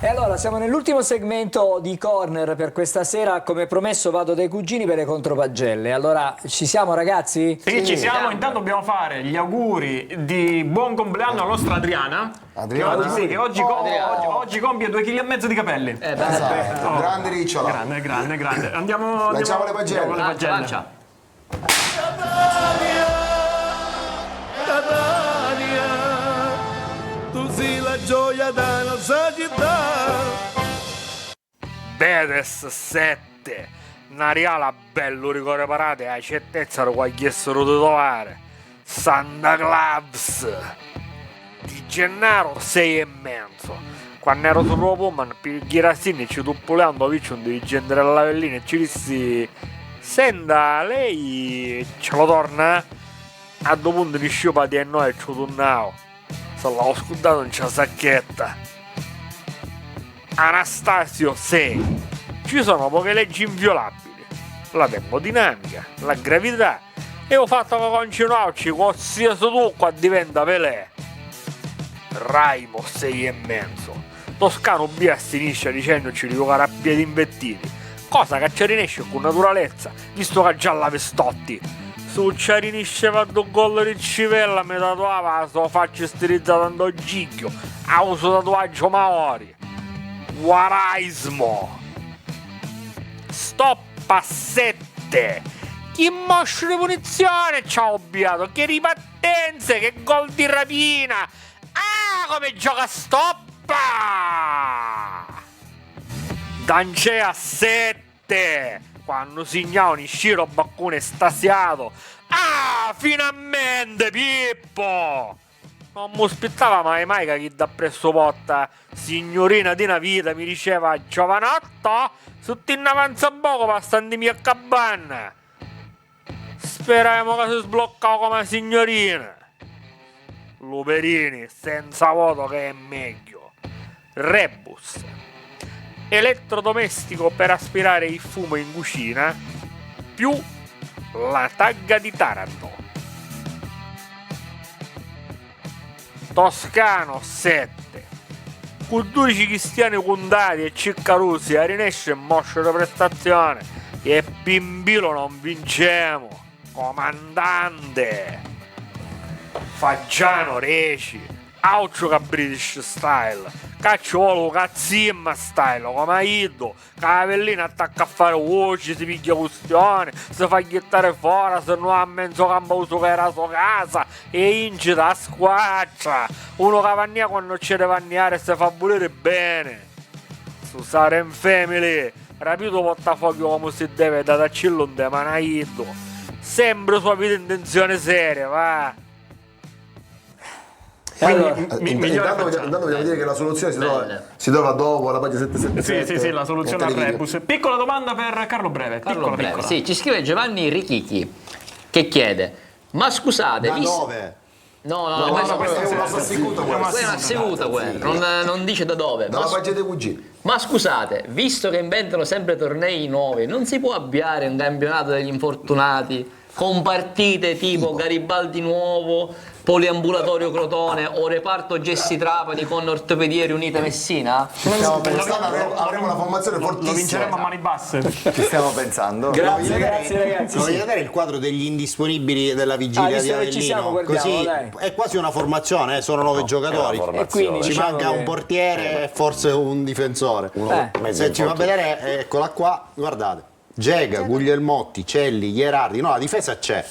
E allora siamo nell'ultimo segmento di Corner per questa sera. Come promesso vado dai cugini per le contropagelle. Allora ci siamo ragazzi? Sì, ci siamo. Intanto dobbiamo fare gli auguri di buon compleanno alla nostra Adriana. Che oggi compie 2,5 kg di capelli. Grande ricciola. Grande. Andiamo Lanciamo le pagelle. Lancia. Tu sei la gioia della nostra città. Bedes 7, una reale bello rigore parate, a certezza lo chiesto di trovare. Santa Claus di Gennaro 6,5. Quando ero sul Pullman per Ghirassini ci tuppuleando vicino un dirigente dell'Avellino e ci dissi: senta, lei ce lo torna? A due punti di sciupati e noi ci tornavo. Se l'ho scudato in c'è sacchetta. Anastasio 6. Ci sono poche leggi inviolabili: la termodinamica, la gravità, e ho fatto che continuarci qualsiasi tu qua diventa Pelé. Raimo 6,5. Toscano B a sinistra dicendoci di giocare a piedi invettiti, cosa che ci rinesce con naturalezza visto che già la Vestotti. Su ci rinesce fatto gol di Civella, mi tatuava la sua faccia stilizzata in gicchio, a uso tatuaggio Maori. Guaraismo. Stop a 7. Che moscio di punizione ci ha obbliato, che ripartenze, che gol di rapina. Ah, come gioca Stoppa. Dancea 7. Quando signava un Shiro Baccone estasiato. Ah, finalmente Pippo. Non mi aspettava mai che chi da presso porta signorina di una vita mi diceva: giovanotto, su ti ne avanza poco per standimi a cabana. Speriamo che si sbloccava come signorina. Luperini senza voto, che è meglio. Rebus, elettrodomestico per aspirare il fumo in cucina, più la tagga di Taranto. Toscano 7. Con 12 cristiani contati e circa Russi a rinesce moscio di prestazione e Bimbilo non vinciamo. Comandante Faggiano Reci, Aucio che British style, cacciolo cazzimma style, come Aido, Cavellino attacca a fare voci, si piglia questione, si fa ghittare fuori, se no a mezzo campo uso che era sua casa e incita a squaccia, uno che vannia quando c'è da vanniare si fa volere bene. Su Saren Family, rapito portafoglio come si deve, da Tacillo un demanaido, sempre sua vita intenzione seria, va. Allora, intanto vogliamo dire che la soluzione si trova dopo alla pagina 777. Sì, la soluzione al rebus. Piccola domanda per Carlo Breve. Piccola. Sì, ci scrive Giovanni Richichi che chiede: ma scusate, da dove? No, questo è una persecuta, non dice da dove. Dalla pagina dei cugini. Ma scusate, visto che inventano sempre tornei nuovi, non si può avviare un campionato degli infortunati con partite tipo Garibaldi Nuovo, Poliambulatorio Crotone o Reparto Gessi Trapani con Ortopedia Riunite Messina? Avremo una formazione fortissima. Lo vinceremo a mani basse. Ci stiamo pensando. Grazie ragazzi. Voglio vedere il quadro degli indisponibili della vigilia di Avellino. Così è quasi una formazione, sono 9 giocatori. E quindi ci manca un portiere e forse un difensore. Se ci va a vedere, eccola qua, guardate. Gega, Guglielmotti, Celli, Gherardi, no, la difesa c'è.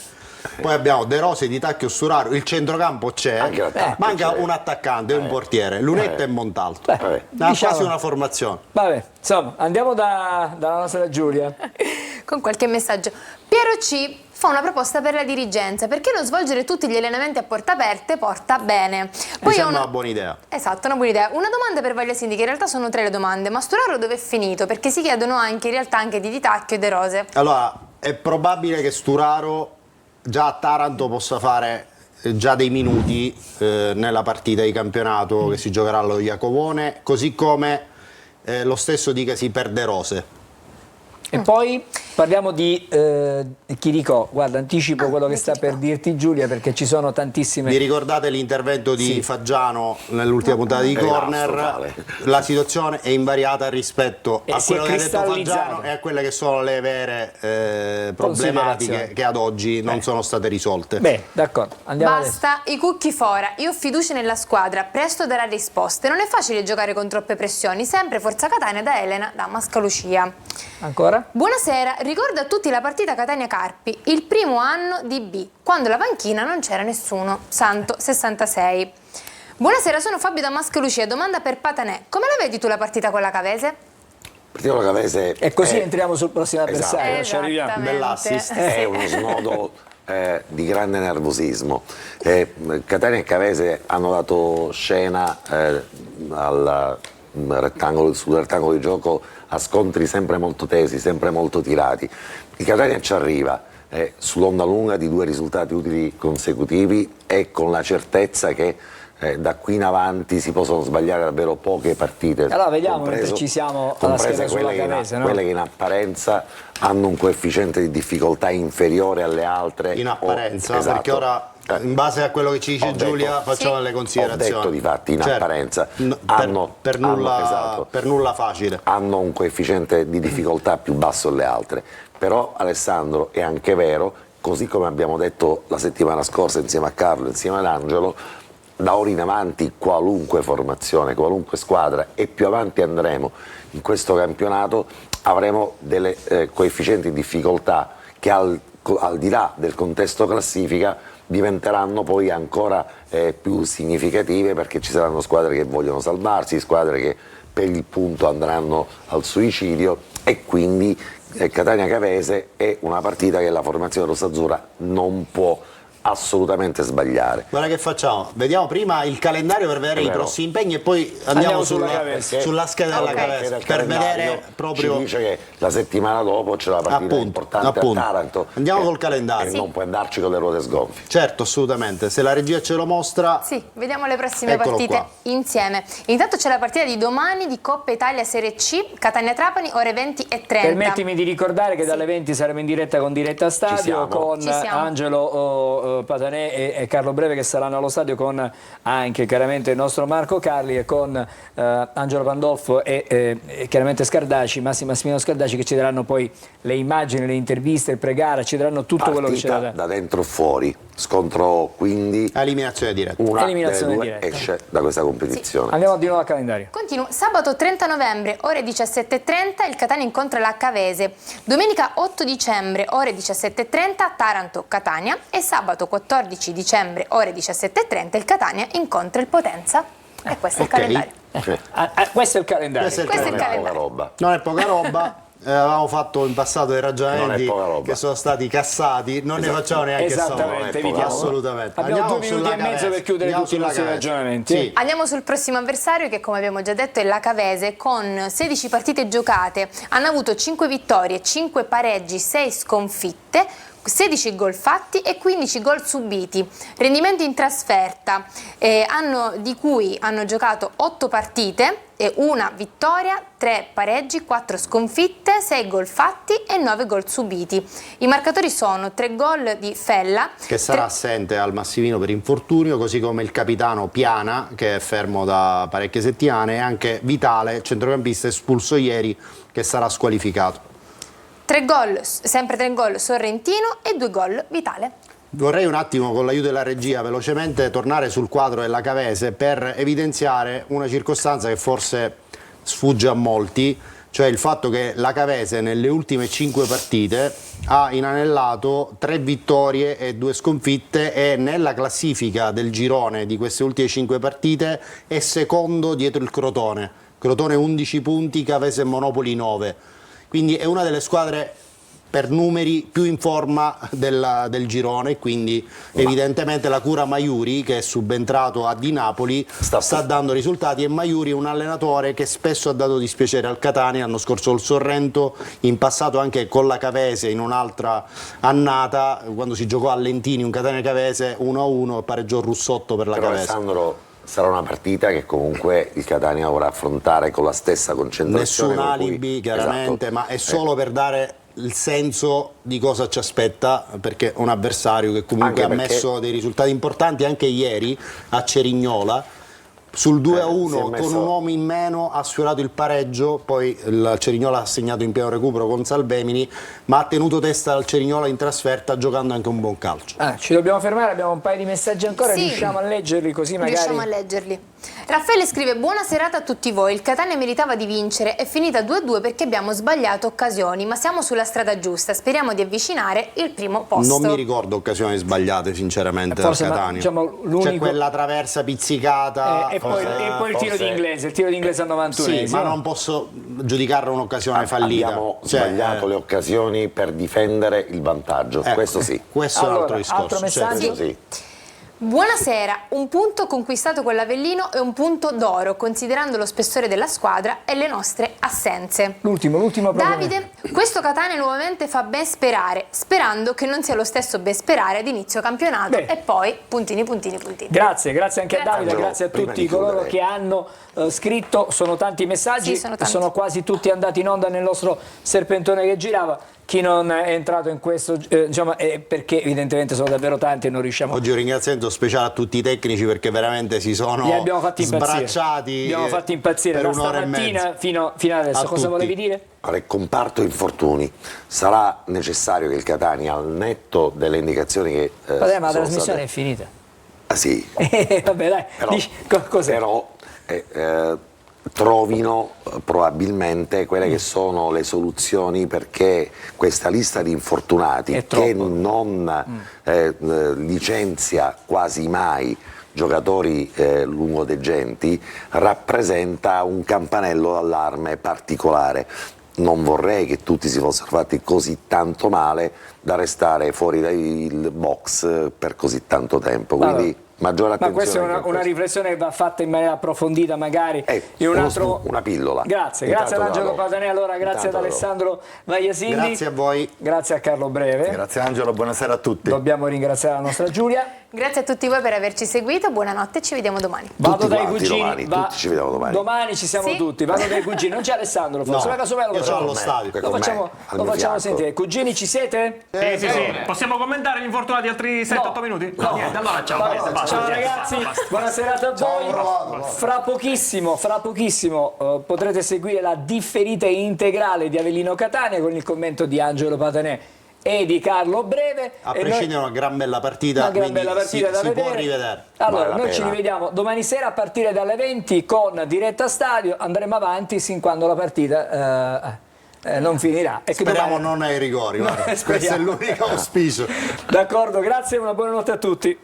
Poi abbiamo De Rossi, Di Tacchio, Sturaro, il centrocampo c'è, manca un attaccante e un portiere, Lunetta e Montalto. Quasi una formazione. Vabbè, insomma, andiamo dalla nostra Giulia. Con qualche messaggio. Piero C fa una proposta per la dirigenza: perché non svolgere tutti gli allenamenti a porta aperte porta bene. Mi sembra una buona idea. Esatto, una buona idea. Una domanda per Vaglia Sindica, in realtà sono 3 le domande, ma Sturaro dove è finito? Perché si chiedono anche in realtà anche di Tacchio e De Rose. Allora, è probabile che Sturaro già a Taranto possa fare già dei minuti nella partita di campionato che si giocherà allo Iacovone, così come lo stesso dicasi per De Rose. E poi parliamo di Chiricò. Guarda, anticipo quello che sta per dirti Giulia, perché ci sono tantissime... Vi ricordate l'intervento di Faggiano nell'ultima puntata di Corner? La situazione è invariata rispetto a quello che ha detto Faggiano e a quelle che sono le vere problematiche che ad oggi non sono state risolte. Beh, d'accordo, andiamo Basta i cucchi fora, io ho fiducia nella squadra, presto darà risposte. Non è facile giocare con troppe pressioni. Sempre Forza Catania da Elena da Mascalucia. Ancora? Buonasera, ricordo a tutti la partita Catania-Carpi, il primo anno di B, quando la panchina non c'era nessuno. Santo 66. Buonasera, sono Fabio da Mascalucia, domanda per Patanè. Come la vedi tu la partita con la Cavese? Partita con la Cavese. E così entriamo sul prossimo avversario. Esatto. Ci arriviamo. Bell'assist. È uno snodo di grande nervosismo. Catania e Cavese hanno dato scena sul rettangolo di gioco a scontri sempre molto tesi, sempre molto tirati. Il Catania ci arriva sull'onda lunga di 2 risultati utili consecutivi e con la certezza che da qui in avanti si possono sbagliare davvero poche partite. Allora vediamo mentre ci siamo alla scheda sulla Cavese, no? Quelle che in apparenza hanno un coefficiente di difficoltà inferiore alle altre. In apparenza, esatto. Perché ora in base a quello che ci dice Giulia facciamo delle considerazioni. Ho detto di fatti in apparenza per nulla facile. Hanno un coefficiente di difficoltà più basso delle altre, però Alessandro è anche vero, così come abbiamo detto la settimana scorsa insieme a Carlo, insieme ad Angelo, da ora in avanti qualunque formazione, qualunque squadra e più avanti andremo in questo campionato avremo delle coefficienti di difficoltà che al di là del contesto classifica diventeranno poi ancora più significative, perché ci saranno squadre che vogliono salvarsi, squadre che per il punto andranno al suicidio, e quindi Catania Cavese è una partita che la formazione rossazzurra non può assolutamente sbagliare. Guarda che facciamo, vediamo prima il calendario per vedere i prossimi impegni e poi andiamo sulla scheda della Cavese per vedere proprio. Ci dice che la settimana dopo c'è la partita importante a Taranto. Andiamo col calendario. E non puoi andarci con le ruote sgonfie. Certo, assolutamente, se la regia ce lo mostra. Sì, vediamo le prossime partite insieme. Intanto c'è la partita di domani di Coppa Italia Serie C, Catania-Trapani, ore 20:30. Permettimi di ricordare che dalle 20 saremo in diretta con Diretta Stadio con Angelo Patanè e Carlo Breve, che saranno allo stadio, con anche chiaramente il nostro Marco Carli e con Angelo Pandolfo e chiaramente Scardacci, Massimiliano Scardacci, che ci daranno poi le immagini, le interviste, il pre-gara, ci daranno tutto quello che c'è da dentro fuori. Scontro quindi eliminazione diretta. Una delle due esce da questa competizione. Sì. Andiamo di nuovo al calendario. Continuo. Sabato 30 novembre ore 17:30 il Catania incontra la Cavese. Domenica 8 dicembre ore 17:30 Taranto Catania, e sabato 14 dicembre ore 17:30 il Catania incontra il Potenza. E questo è il calendario. Questo è il calendario. Questo è il calendario. Non è poca roba. Avevamo fatto in passato dei ragionamenti che sono stati cassati, non ne facciamo neanche assolutamente. Abbiamo 2 minuti e mezzo per chiudere tutti i nostri ragionamenti. Sì. Andiamo sul prossimo avversario, che come abbiamo già detto è la Cavese, con 16 partite giocate. Hanno avuto 5 vittorie, 5 pareggi, 6 sconfitte, 16 gol fatti e 15 gol subiti. Rendimento in trasferta, di cui hanno giocato 8 partite, e 1 vittoria, 3 pareggi, 4 sconfitte, 6 gol fatti e 9 gol subiti. I marcatori sono 3 gol di Fella, che sarà assente al Massimino per infortunio, così come il capitano Piana, che è fermo da parecchie settimane, e anche Vitale, centrocampista espulso ieri, che sarà squalificato. 3 gol, sempre 3 gol Sorrentino e 2 gol Vitale. Vorrei un attimo, con l'aiuto della regia, velocemente tornare sul quadro della Cavese per evidenziare una circostanza che forse sfugge a molti. cioè il fatto che la Cavese nelle ultime 5 partite ha inanellato 3 vittorie e 2 sconfitte e nella classifica del girone di queste ultime 5 partite è secondo dietro il Crotone. Crotone 11 punti, Cavese e Monopoli 9. Quindi è una delle squadre per numeri più in forma del girone, quindi evidentemente la cura Maiuri, che è subentrato a Di Napoli, sta dando risultati, e Maiuri è un allenatore che spesso ha dato dispiacere al Catania, l'anno scorso il Sorrento, in passato anche con la Cavese in un'altra annata, quando si giocò a Lentini un Catania-Cavese 1-1, pareggiò Russotto per la Però Cavese. Alessandro, sarà una partita che comunque il Catania dovrà affrontare con la stessa concentrazione. Nessun con cui- alibi chiaramente, Esatto. ma è solo per dare il senso di cosa ci aspetta, perché un avversario che comunque Anche ha perché- messo dei risultati importanti anche ieri a Cerignola. Sul 2-1 si è messo- con un uomo in meno ha sfiorato il pareggio, poi il Cerignola ha segnato in pieno recupero con Salvemini, ma ha tenuto testa al Cerignola in trasferta giocando anche un buon calcio. Ci dobbiamo fermare, abbiamo un paio di messaggi ancora, Sì. riusciamo a leggerli così magari... Riusciamo a leggerli. Raffaele scrive: buona serata a tutti voi, il Catania meritava di vincere, è finita 2-2 perché abbiamo sbagliato occasioni, ma siamo sulla strada giusta, speriamo di avvicinare il primo posto. Non mi ricordo occasioni sbagliate sinceramente Forse, dal ma, Catania. diciamo, l'unico- C'è quella traversa pizzicata e poi il tiro forse- di Inglese, il tiro di Inglese al 91esimo. Sì, ma non posso giudicarla un'occasione fallita. Abbiamo Cioè, sbagliato le occasioni per difendere il vantaggio, questo sì. Questo è un Allora, altro discorso. altro messaggio? Questo sì. Buonasera, un punto conquistato con l'Avellino è un punto d'oro, considerando lo spessore della squadra e le nostre assenze. L'ultimo proprio. Davide, questo Catania nuovamente fa ben sperare, sperando che non sia lo stesso ben sperare ad inizio campionato. Beh. E poi puntini. Grazie anche a Davide, Angelo, grazie a prima tutti di coloro chiudere. che hanno scritto, sono tanti i messaggi, Sì, sono tanti. quasi tutti andati in onda nel nostro serpentone che girava. Chi non è entrato in questo, diciamo, è perché evidentemente sono davvero tanti e non riusciamo. Oggi un ringraziamento speciale a tutti i tecnici perché veramente si sono Li abbiamo fatti impazzire. sbracciati. Abbiamo fatti impazzire per da un'ora e stamattina mezza. fino adesso. A Cosa tutti. volevi dire? Allora, il comparto infortuni, sarà necessario che il Catania, al netto delle indicazioni che Vabbè, ma la sono trasmissione state- è finita. Ah, sì, Vabbè, dai, però, dici, cos'è? però trovino probabilmente quelle che sono le soluzioni, perché questa lista di infortunati È che troppo. non licenzia quasi mai giocatori lungodegenti rappresenta un campanello d'allarme particolare. Non vorrei che tutti si fossero fatti così tanto male da restare fuori dal box per così tanto tempo, quindi maggiore Ma attenzione. questa è anche a una questo. riflessione che va fatta in maniera approfondita magari in un altro... Una pillola. Grazie Intanto ad Angelo te la do. Patanè, allora grazie ad Intanto te la do. Alessandro Maiasindi. Grazie a voi. Grazie a Carlo Breve. Grazie Angelo, buonasera a tutti. Dobbiamo ringraziare la nostra Giulia. Grazie a tutti voi per averci seguito, buonanotte, ci vediamo domani. Vado Tutti dai quanti cugini. domani, tutti ci vediamo domani. Domani ci siamo Sì? tutti. Vado dai cugini. Non c'è Alessandro forse. No, Ma casomai lo io sono facciamo. allo stadio. Con Lo me, facciamo, al lo mio facciamo fianco. sentire. Cugini, ci siete? Sì. Possiamo commentare gli infortunati altri 7-8 minuti? No. Niente, allora ciao. Ciao, basta. ragazzi, buona serata a voi. Fra pochissimo potrete seguire la differita integrale di Avellino Catania con il commento di Angelo Patanè e di Carlo Breve. A E prescindere noi- da una gran bella partita, Una gran quindi bella partita da si può vedere. rivedere. Allora, Vale la noi ci pena. rivediamo domani sera a partire dalle 20 con diretta stadio. Andremo avanti sin quando la partita non finirà. E che Speriamo domani- non ai rigori, guarda. Questo è speriamo. l'unico auspicio. D'accordo, grazie e una buona notte a tutti.